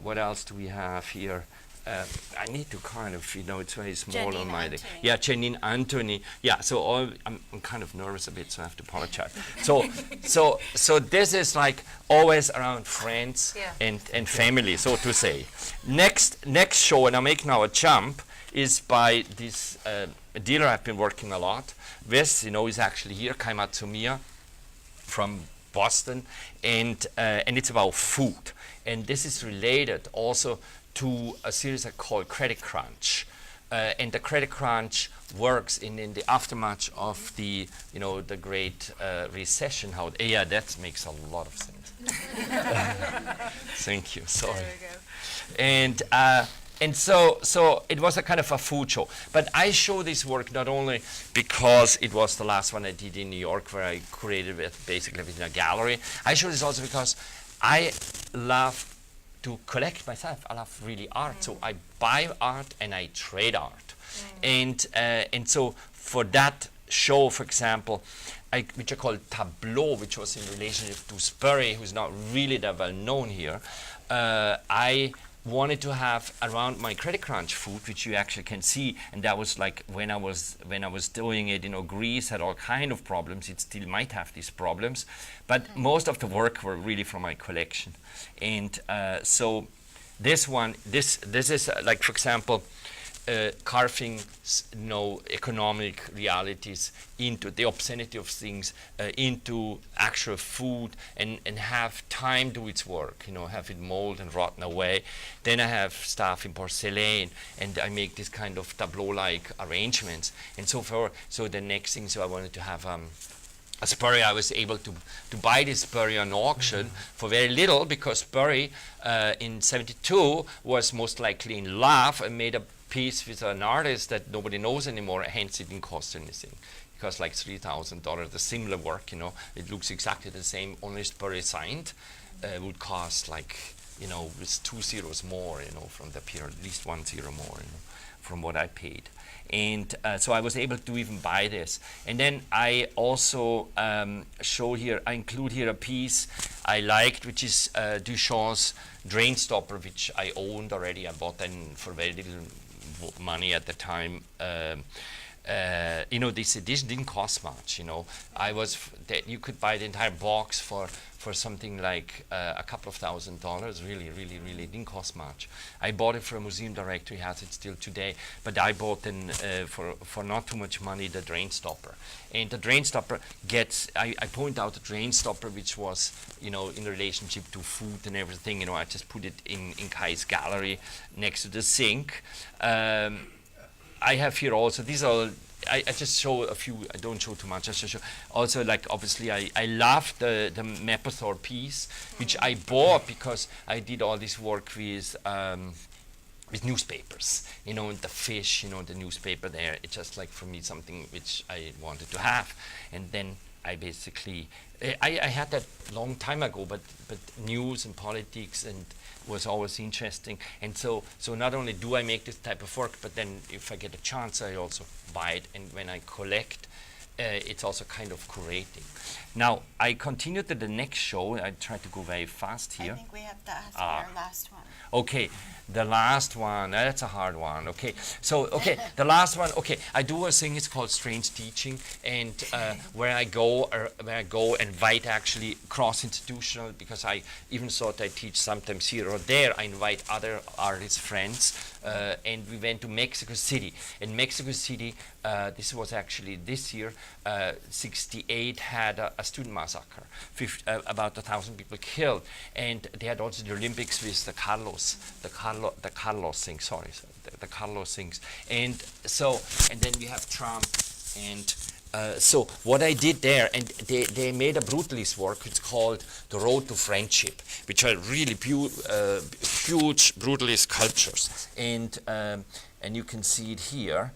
What else do we have here? I need to kind of, it's very small on my... Yeah, Janine Anthony. Yeah, so I'm kind of nervous a bit, so I have to apologize. So this is like always around friends and family, so to say. Next show, and I make now a jump, is by this dealer I've been working a lot with. He's actually here, Kai Matsumiya from Boston, and it's about food. And this is related also to a series I call Credit Crunch. And the Credit Crunch works in the aftermath of the Great Recession. That makes a lot of sense. Thank you, sorry. There we go. And so it was a kind of a food show. But I show this work not only because it was the last one I did in New York, where I created it basically within a gallery. I show this also because I love to collect myself. I love really art. So I buy art and I trade art. And so for that show, for example, which I call Tableau, which was in relationship to Sperry, who's not really that well known here, I wanted to have around my Credit Crunch food, which you actually can see, and that was like when I was doing it. Greece had all kind of problems. It still might have these problems, but most of the work were really from my collection. And so this is like, for example, carving economic realities into the obscenity of things, into actual food, and have time do its work, have it mold and rotten away. Then I have stuff in porcelain, and I make this kind of tableau-like arrangements. And so the next thing, so I wanted to have Spurrier, I was able to buy this Spurrier on auction for very little, because Spurrier in '72 was most likely in love and made a piece with an artist that nobody knows anymore, hence it didn't cost anything. It cost like $3,000, the similar work, you know, it looks exactly the same, only Spurrier signed, would cost like, you know, with 2 zeros more, you know, from the period, at least 1 zero more, you know, from what I paid. And so I was able to even buy this. And then I also show here, I include here a piece I liked, which is Duchamp's drain stopper, which I owned already. I bought them for very little money at the time. You know, this edition didn't cost much, you know. You could buy the entire box for something like a couple of $1,000s, really didn't cost much. I bought it for a museum director, he has it still today, but I bought then for not too much money the drain stopper. And the drain stopper gets, I point out the drain stopper, which was, you know, in relationship to food and everything, you know, I just put it in Kai's gallery next to the sink. I have here also, these are, I just show a few, I don't show too much, I just show, also like obviously I love the Mapplethorpe piece, which I bought because I did all this work with newspapers, you know, the fish, you know, the newspaper there, it's just like for me something which I wanted to have. And then I basically, I had that long time ago, but news and politics and was always interesting. And so not only do I make this type of work, but then if I get a chance, I also buy it. And when I collect, it's also kind of curating. Now, I continue to the next show. I try to go very fast here. I think we have to ask our last one. Okay, the last one, that's a hard one. Okay, so, okay, the last one, okay, I do a thing, it's called Strange Teaching, and where I go and write actually cross-institutional, because I even thought I teach sometimes here or there, I invite other artists, friends, and we went to Mexico City. In Mexico City, this was actually this year, 68 had a student massacre, about 1,000 people killed, and they had also the Olympics with the Carlos things, and so, and then we have Trump, and so what I did there, and they made a brutalist work, it's called The Road to Friendship, which are really huge brutalist sculptures, and you can see it here.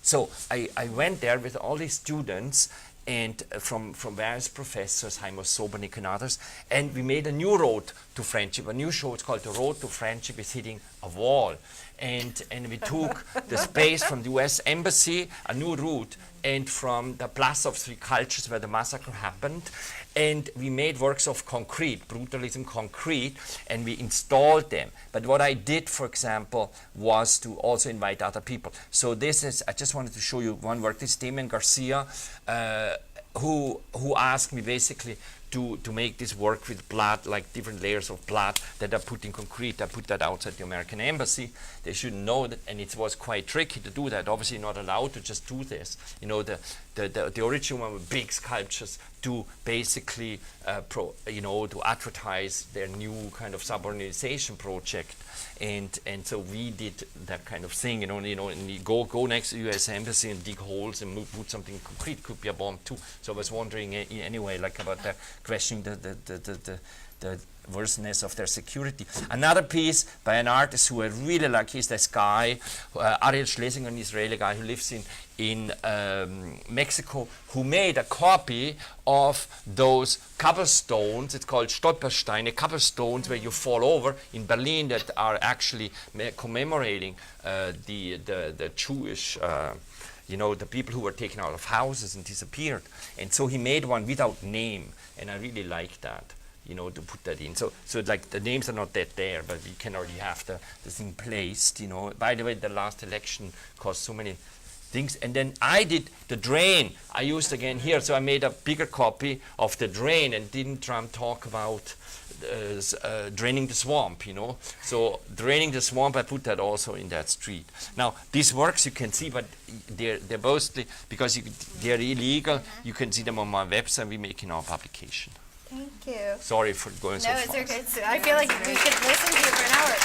So I went there with all these students, and from various professors, Heimo Sobernik and others, and we made a new road to friendship, a new show. It's called The Road to Friendship is Hitting a Wall. And we took the space from the US Embassy, a new route, and from the Plaza of Three Cultures where the massacre happened, and we made works of concrete, brutalism concrete, and we installed them. But what I did, for example, was to also invite other people. So this is, I just wanted to show you one work. This is Damien Garcia, who asked me basically to make this work with blood, like different layers of blood that are put in concrete. I put that outside the American Embassy. They shouldn't know that, and it was quite tricky to do that. Obviously not allowed to just do this. You know, the original one with big sculptures to basically, to advertise their new kind of suborganization project. And so we did that kind of thing, and you go next to the U.S. Embassy and dig holes and put something concrete. Could be a bomb too. So I was wondering anyway, like about the questioning the worseness of their security. Another piece by an artist who I really like is this guy, Ariel Schlesinger, an Israeli guy who lives in Mexico, who made a copy of those cobblestones. It's called Stolpersteine, cobblestones where you fall over in Berlin, that are actually commemorating the Jewish, the people who were taken out of houses and disappeared. And so he made one without name, and I really like that, to put that in. So like the names are not that there, but we can already have the thing placed, By the way, the last election cost so many things. And then I did the drain. I used again here, so I made a bigger copy of the drain, and didn't Trump talk about draining the swamp, So draining the swamp, I put that also in that street. Now, these works you can see, but they're mostly, because they're illegal, you can see them on my website. We make in our publication. Thank you. Sorry for going so fast. No, it's okay. So I feel like we could listen to you for an hour.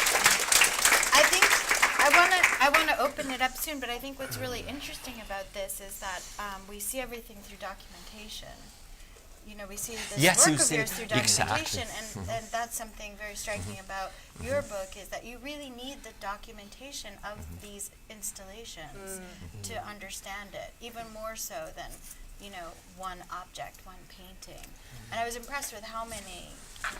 I think I want to open open it up soon, but I think what's really interesting about this is that we see everything through documentation. You know, we see this Yes, you work of see- yours through exactly. documentation, and that's something very striking about your book, is that you really need the documentation of these installations to understand it, even more so than, you know, one object, one painting. And I was impressed with how many,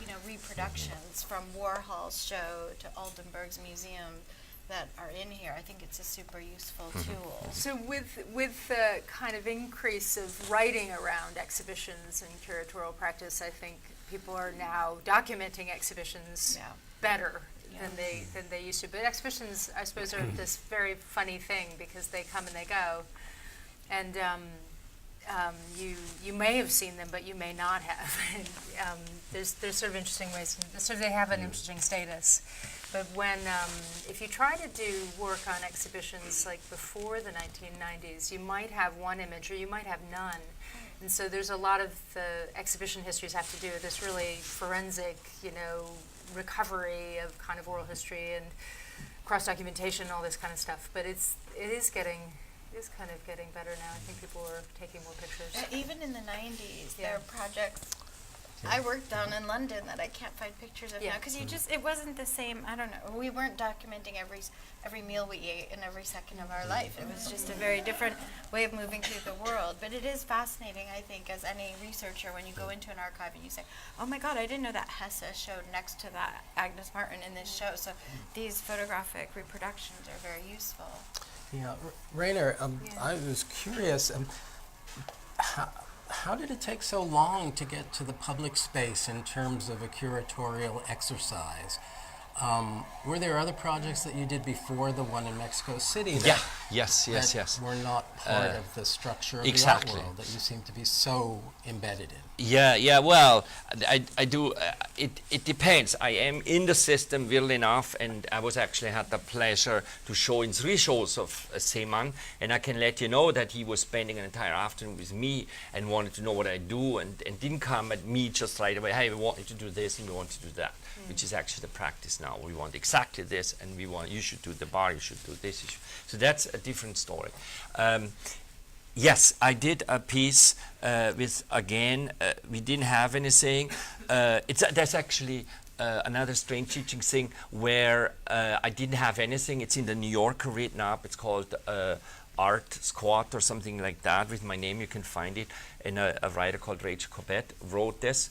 you know, reproductions from Warhol's show to Oldenburg's museum that are in here. I think it's a super useful tool. So with the kind of increase of writing around exhibitions and curatorial practice, I think people are now documenting exhibitions Yeah. better Yeah. than they used to. But exhibitions, I suppose, are this very funny thing because they come and they go, and you may have seen them, but you may not have. There's sort of interesting ways. So they have an interesting status. But when, if you try to do work on exhibitions like before the 1990s, you might have one image or you might have none. And so there's a lot of the exhibition histories have to do with this really forensic, you know, recovery of kind of oral history and cross-documentation, all this kind of stuff. But it is kind of getting better now. I think people are taking more pictures. Even in the 90s, Yeah. there are projects I worked on in London that I can't find pictures of Yeah. now, because it wasn't the same. I don't know. We weren't documenting every meal we ate and every second of our life. It was just a very different way of moving through the world. But it is fascinating, I think, as any researcher, when you go into an archive and you say, "Oh my God, I didn't know that Hesse showed next to that Agnes Martin in this show." So these photographic reproductions are very useful. Yeah, Rainer, Yeah. I was curious, how did it take so long to get to the public space in terms of a curatorial exercise? Were there other projects that you did before the one in Mexico City that, Yes. that were not part of the structure of exactly. the art world that you seem to be so embedded in? Yeah. Well, I do. It depends. I am in the system, weirdly enough, and I was actually had the pleasure to show in 3 shows of Seemann, and I can let you know that he was spending an entire afternoon with me and wanted to know what I do, and didn't come at me just right away. Hey, we want you to do this and we want to do that, which is actually the practice now. We want exactly this, and we want you should do the bar, you should do this. So that's a different story. Yes, I did a piece with, again, we didn't have anything. There's actually another strange teaching thing where I didn't have anything. It's in the New Yorker written up. It's called Artists Curate or something like that with my name. You can find it. And a writer called Rachel Corbett wrote this,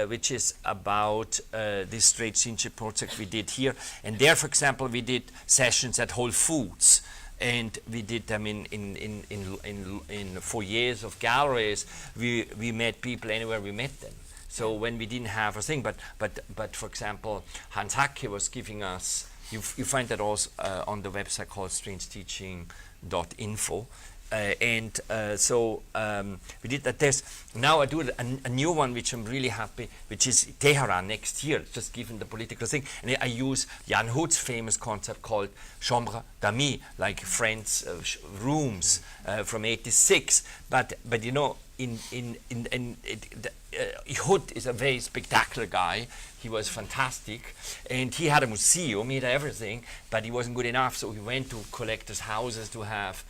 which is about this strange teaching project we did here. And there, for example, we did sessions at Whole Foods. And we did them in foyers of galleries. We met people anywhere we met them. So when we didn't have a thing, but for example, Hans Hacke was giving us. You find that also on the website called strangeteaching.info. So we did that. Now I do a new one, which I'm really happy, which is Tehran next year, just given the political thing. And I use Jan Hut's famous concept called chambre d'amis, like friends' rooms from '86. But you know, Hut is a very spectacular guy. He was fantastic, and he had a museum, he had everything, but he wasn't good enough, so he went to collectors' houses to have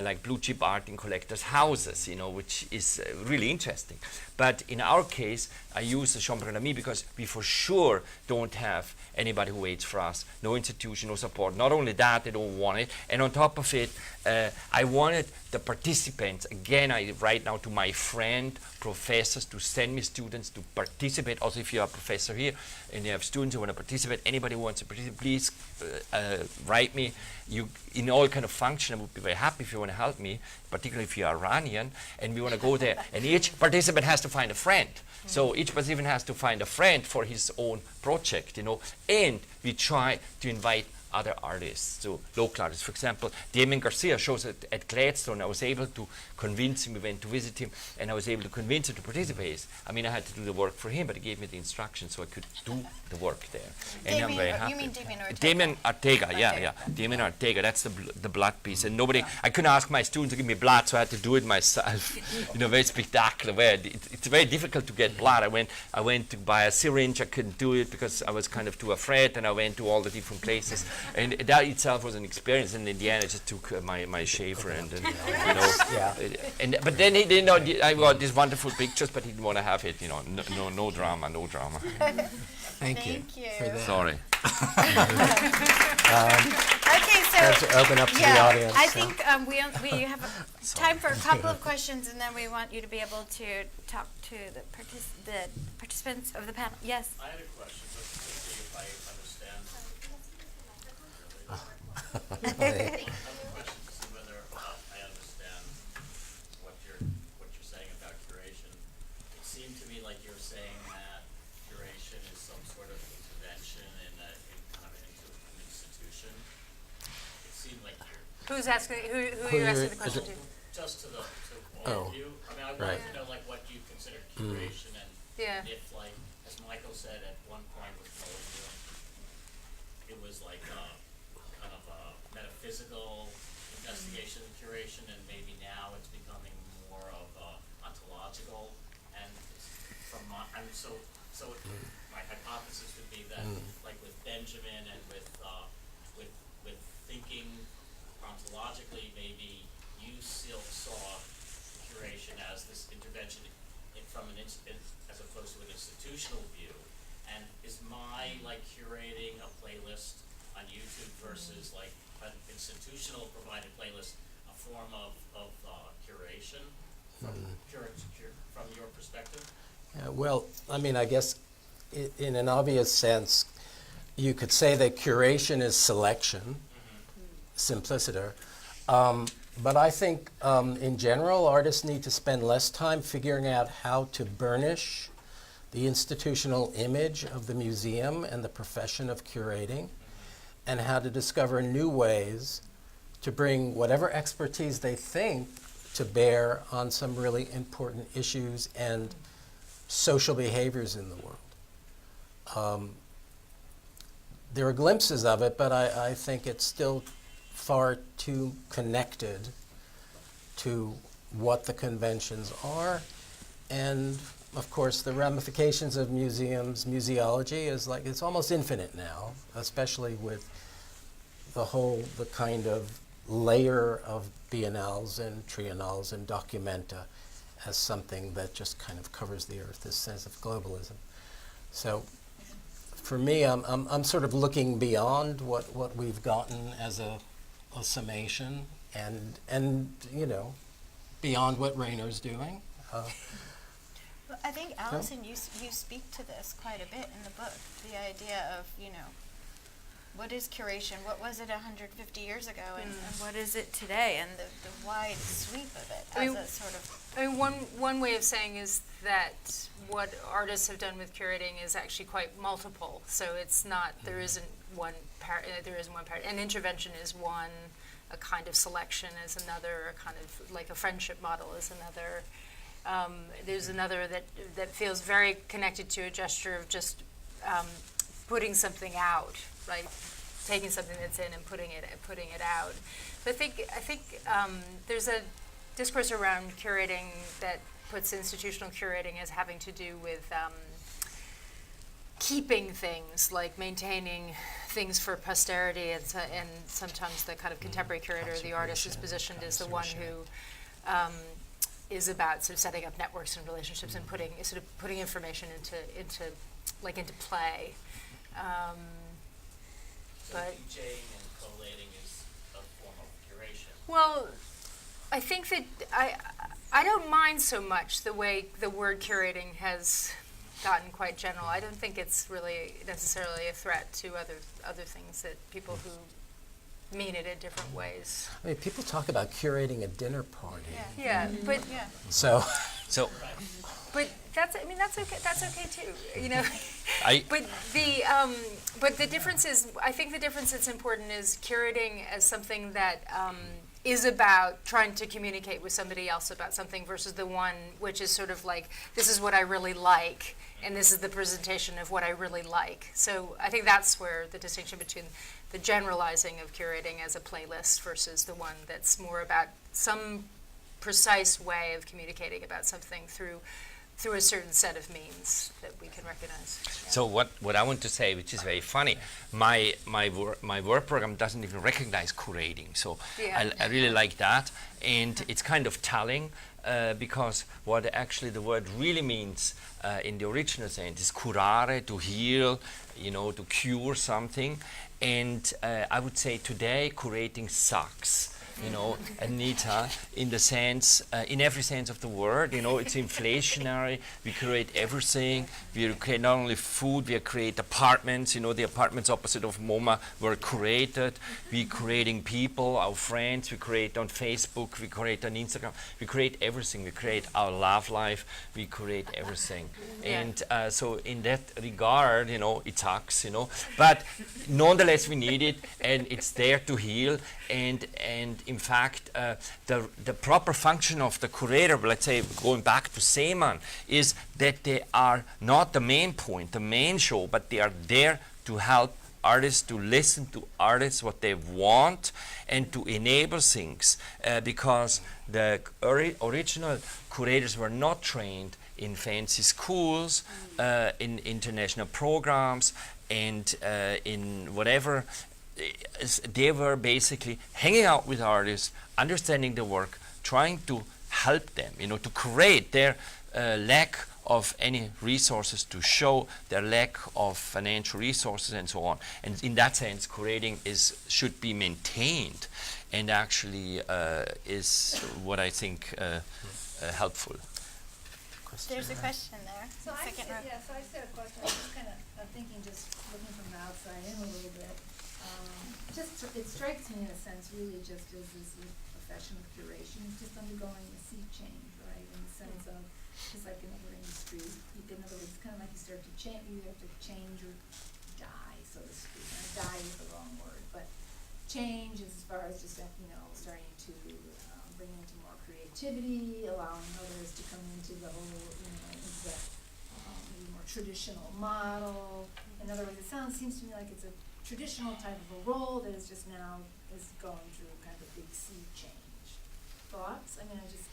like blue chip art in collectors' houses, you know, which is really interesting. But in our case, I use the chambre d'amis because we for sure don't have anybody who waits for us, no institution, no support. Not only that, they don't want it, and on top of it, I wanted the participants, again, I write now to my friend, professors, to send me students to participate. Also, if you're a professor here and you have students who want to participate, anybody who wants to participate, please write me. You, in all kind of function, I would be very happy if you want to help me, particularly if you're Iranian, and we want to go there. And each participant has to find a friend. So each participant has to find a friend for his own project, you know, and we try to invite other artists, so local artists. For example, Damien Garcia shows at Gladstone. I was able to convince him, we went to visit him, and I was able to convince him to participate. I mean, I had to do the work for him, but he gave me the instructions so I could do the work there. And I'm very happy. You mean Damien Ortega? Damien Ortega, yeah. Damien Ortega, that's the blood piece. And nobody, I couldn't ask my students to give me blood, so I had to do it myself. You know, very spectacular way. It's very difficult to get blood. I went to buy a syringe, I couldn't do it because I was kind of too afraid, and I went to all the different places. And that itself was an experience. And in the end, I just took my shaver and but then he didn't know. I got these wonderful pictures, but he didn't want to have it. No drama, no drama. Thank you. For that. Sorry. Okay, so To open up to the audience. I think we have time for a couple of questions, and then we want you to be able to talk to the participants of the panel. Yes. I had a question, just to see if I understand. I have a question to see whether I understand what you're saying about curation. It seemed to me like you're saying that curation is some sort of intervention in kind of into an institution. It seemed like you're Who's asking? Who are you asking the question to? just to all of you. I mean, I wanted to know like what you consider curation and Yeah. if, like, as Michael said at one point with Poe, it was like kind of a metaphysical investigation and curation, and maybe now it's becoming more of ontological. And it's my hypothesis would be that, like with Benjamin and with thinking ontologically, maybe you still saw curation as this intervention from as opposed to an institutional view. And is my curating a playlist on YouTube versus like an institutional provided playlist a form of curation from your perspective? Well, I mean, I guess in an obvious sense, you could say that curation is selection, simpliciter. But I think in general, artists need to spend less time figuring out how to burnish the institutional image of the museum and the profession of curating, and how to discover new ways to bring whatever expertise they think to bear on some really important issues and social behaviors in the world. There are glimpses of it, but I think it's still far too connected to what the conventions are. And of course, the ramifications of museums, museology is like, it's almost infinite now, especially with the kind of layer of biennales and triennales and documenta as something that just kind of covers the earth, this sense of globalism. So for me, I'm sort of looking beyond what we've gotten as a summation, and beyond what Rainer's doing. Well, I think, Allison, you speak to this quite a bit in the book, the idea of, what is curation? What was it 150 years ago, and what is it today, and the wide sweep of it as a sort of... I mean, one way of saying is that what artists have done with curating is actually quite multiple. So it's not, there isn't one paradigm. An intervention is one, a kind of selection is another, a kind of like a friendship model is another. There's another that feels very connected to a gesture of just putting something out, right? Taking something that's in and putting it out. But I think there's a discourse around curating that puts institutional curating as having to do with keeping things, like maintaining things for posterity, and sometimes the kind of contemporary curator, the artist, is positioned as the one who is about sort of setting up networks and relationships and putting information into play. But DJing and collating is a form of curation. Well, I think that I don't mind so much the way the word curating has gotten quite general. I don't think it's really necessarily a threat to other things that people who mean it in different ways. I mean, people talk about curating a dinner party. Yeah, but So but that's okay. That's okay too. But the difference is, I think the difference that's important is curating as something that is about trying to communicate with somebody else about something versus the one which is sort of like, this is what I really like, and this is the presentation of what I really like. So I think that's where the distinction between the generalizing of curating as a playlist versus the one that's more about some precise way of communicating about something through through a certain set of means that we can recognize. Yeah. So what I want to say, which is very funny, my work program doesn't even recognize curating. So Yeah. I really like that, and it's kind of telling because what actually the word really means in the original sense is curare, to heal, to cure something, and I would say today curating sucks. Anita, in the sense, in every sense of the word, it's inflationary. We create everything. We create not only food, we create apartments. The apartments opposite of MoMA were curated. We creating people, our friends. We create on Facebook. We create on Instagram. We create everything. We create our love life. We create everything. And so in that regard, it sucks, but nonetheless we need it, and it's there to heal. And in fact, the proper function of the curator, let's say going back to Seemann, is that they are not the main point, the main show, but they are there to help artists, to listen to artists, what they want, and to enable things, because the original curators were not trained in fancy schools, in international programs, and in whatever. They were basically hanging out with artists, understanding the work, trying to help them, to create their lack of any resources, to show their lack of financial resources and so on. And in that sense, curating should be maintained, and actually is what I think helpful. There's a question there. So I Second row. so I just had a question. I was just kind of thinking, just looking from the outside in a little bit. It strikes me in a sense, really, just as this profession of curation is just undergoing a sea change, right? In the sense of, just like in every industry, in other words, it's kind of like you start to change. You have to change or die, so to speak. And die is the wrong word, but change as far as just starting to bring into more creativity, allowing others to come into the whole, into the maybe more traditional model. In other words, seems to me like it's a traditional type of a role that is just now is going through kind of a big sea change. Thoughts? I mean, is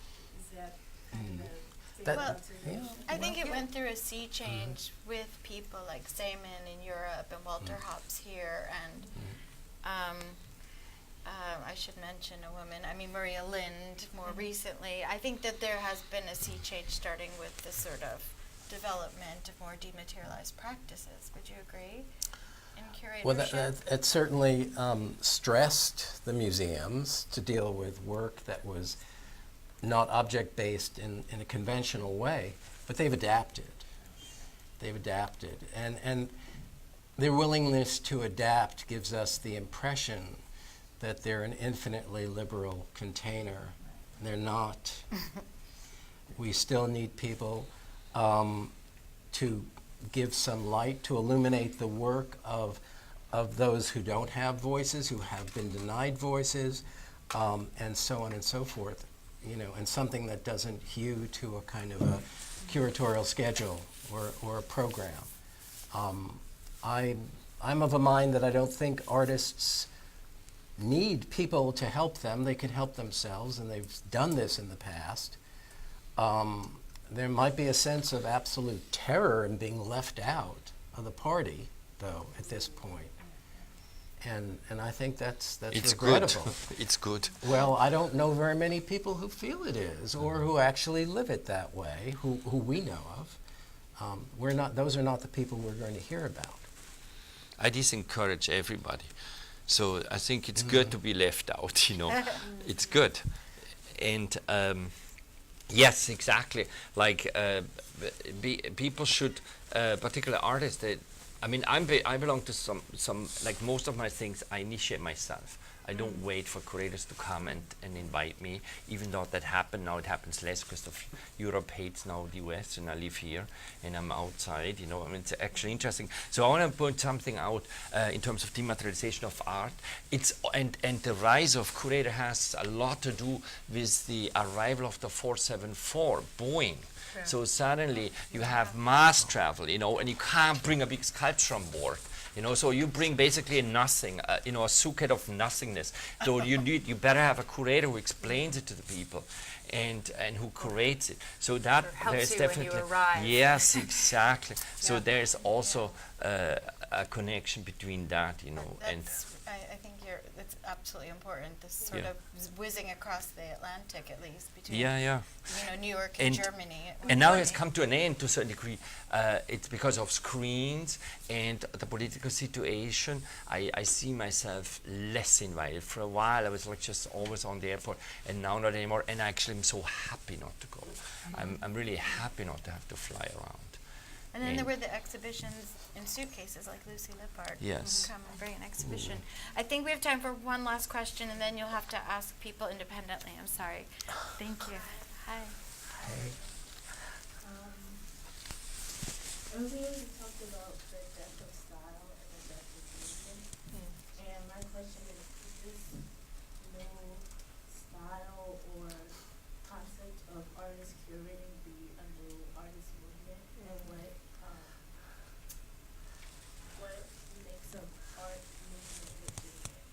that kind of a That- Well, Yeah. I think it went through a sea change with people like Seemann in Europe and Walter Hopps here, and I should mention a woman, Maria Lind more recently. I think that there has been a sea change starting with the sort of development of more dematerialized practices. Would you agree? In curatorship? Well, it certainly stressed the museums to deal with work that was not object-based in a conventional way, but they've adapted. They've adapted. And their willingness to adapt gives us the impression that they're an infinitely liberal container. They're not. We still need people to give some light, to illuminate the work of those who don't have voices, who have been denied voices, and so on and so forth. And something that doesn't hew to a kind of a curatorial schedule or a program. I'm of a mind that I don't think artists need people to help them. They can help themselves, and they've done this in the past. There might be a sense of absolute terror in being left out of the party, though, at this point. And I think that's It's regrettable. good. It's good. Well, I don't know very many people who feel it is, or who actually live it that way, who we know of. Those are not the people we're going to hear about. I disencourage everybody. So I think it's good to be left out, It's good. And yes, exactly. Like people should, particularly artists, I belong to some, like most of my things I initiate myself. I don't wait for curators to come and invite me, even though that happened. Now it happens less because of Europe hates now the US, and I live here and I'm outside, it's actually interesting. So I want to point something out in terms of dematerialization of art. And the rise of curator has a lot to do with the arrival of the 474 Boeing. So suddenly you have mass travel, and you can't bring a big sculpture on board. You know, so you bring basically a nothing, you know, a souquet of nothingness. So you better have a curator who explains it to the people, and who curates it. So that Or helps there's you definitely when you arrive. yes, exactly. So Yeah. there's also a connection between that, you know, and I think it's absolutely important. This sort Yeah. of whizzing across the Atlantic, at least between yeah. New York and And- Germany. And now it's come to an end to a certain degree. It's because of screens and the political situation. I see myself less invited. For a while, I was like just always on the airport, and now not anymore. And actually, I'm so happy not to go. I'm really happy not to have to fly around. And then there And- were the exhibitions in suitcases, like Lucy Lippard. Yes. Come and bring an exhibition. I think we have time for one last question, and then you'll have to ask people independently. I'm sorry. Thank you. Hi. Earlier you talked about the death of style and the death of movement. And my question is this new style or concept of artist curating be a new artist movement? And what makes an art movement legitimate?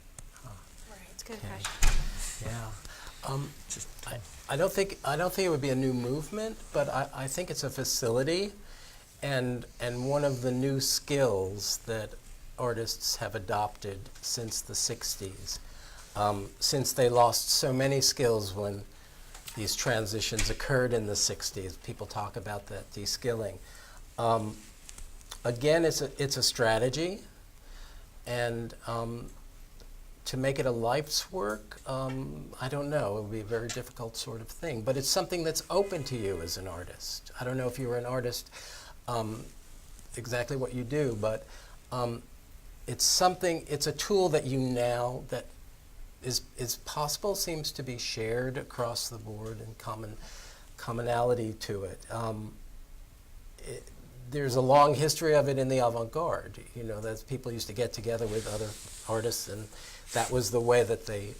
It's a good Okay. question. Yeah. I don't think it would be a new movement, but I think it's a facility, and one of the new skills that artists have adopted since the 60s, since they lost so many skills when these transitions occurred in the 60s. People talk about that de-skilling. Again, it's a strategy, and to make it a life's work, I don't know. It would be a very difficult sort of thing. But it's something that's open to you as an artist. I don't know if you were an artist, exactly what you do, but it's a tool that you now, that is possible, seems to be shared across the board, and commonality to it. There's a long history of it in the avant-garde. You know, that people used to get together with other artists, and that was the way that they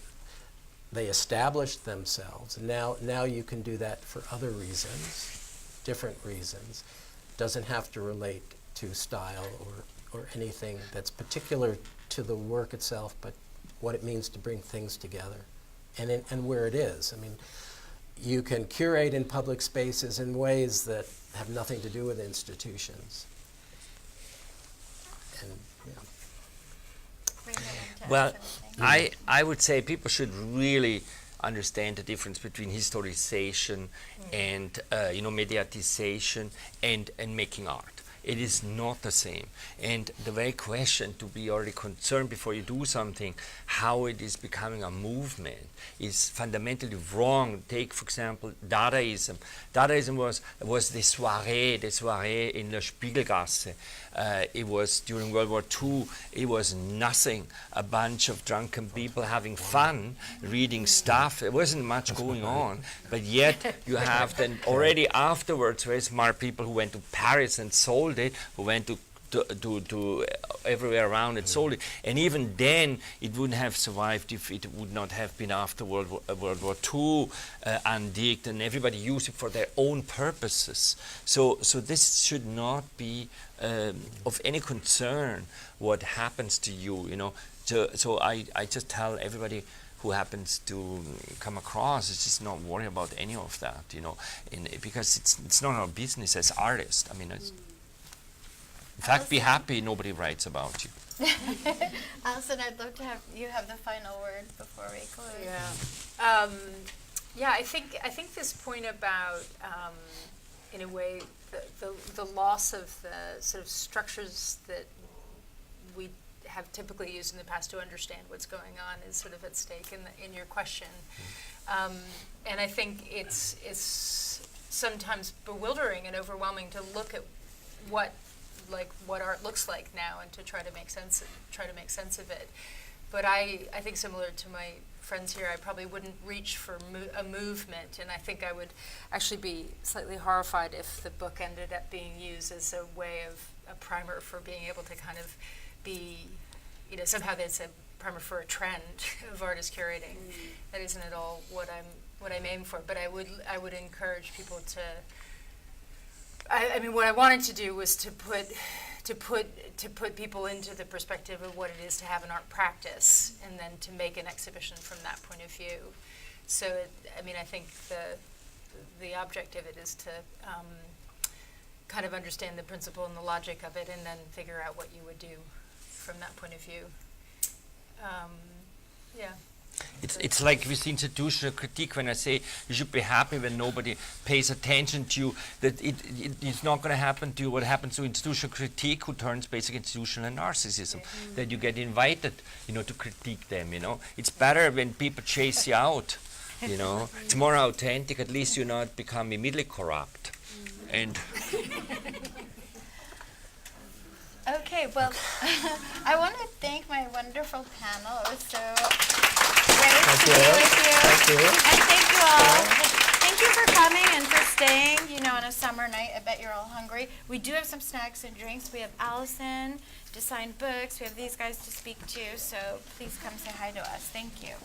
established themselves. And now you can do that for other reasons, different reasons. Doesn't have to relate to style or anything that's particular to the work itself, but what it means to bring things together, and where it is. I mean, you can curate in public spaces in ways that have nothing to do with institutions. And Rainer, want to add Well, something? I would say people should really understand the difference between historization and mediatization and making art. It is not the same. And the very question to be already concerned before you do something, how it is becoming a movement, is fundamentally wrong. Take, for example, Dadaism. Dadaism was the soirée in the Spiegelgasse. It was during World War II. It was nothing. A bunch of drunken people having fun, reading stuff. There wasn't much going on. But yet you have then already afterwards very smart people who went to Paris and sold it, who went to everywhere around and sold it. And even then, it wouldn't have survived if it would not have been after World War II, undigged, and everybody used it for their own purposes. So this should not be of any concern what happens to you, you know. So I just tell everybody who happens to come across, is just not worry about any of that, you know, because it's not our business as artists. I mean, in fact, be happy nobody writes about you. Allison, I'd love to have you have the final word before we close. I think this point about, in a way, the loss of the sort of structures that we have typically used in the past to understand what's going on is sort of at stake in your question. And I think it's sometimes bewildering and overwhelming to look at what art looks like now and to try to make sense of it. But I think similar to my friends here, I probably wouldn't reach for a movement, and I think I would actually be slightly horrified if the book ended up being used as a way of a primer for being able to kind of be, you know, somehow there's a primer for a trend of artist curating. That isn't at all what I'm aiming for. But I would encourage people to. I mean, what I wanted to do was to put to put people into the perspective of what it is to have an art practice, and then to make an exhibition from that point of view. So, I think the object of it is to kind of understand the principle and the logic of it, and then figure out what you would do from that point of view. Yeah. It's like with institutional critique, when I say you should be happy when nobody pays attention to you, that it's not going to happen to you what happens to institutional critique, who turns basic institutional narcissism, that you get invited, to critique them, It's better when people chase you out, It's more authentic, at least you're not become immediately corrupt. And Okay, well, I want to thank my wonderful panel. It was so great to be with you. Thank you. And thank you all. Thank you for coming and for staying, on a summer night. I bet you're all hungry. We do have some snacks and drinks. We have Allison to sign books. We have these guys to speak to. So please come say hi to us. Thank you.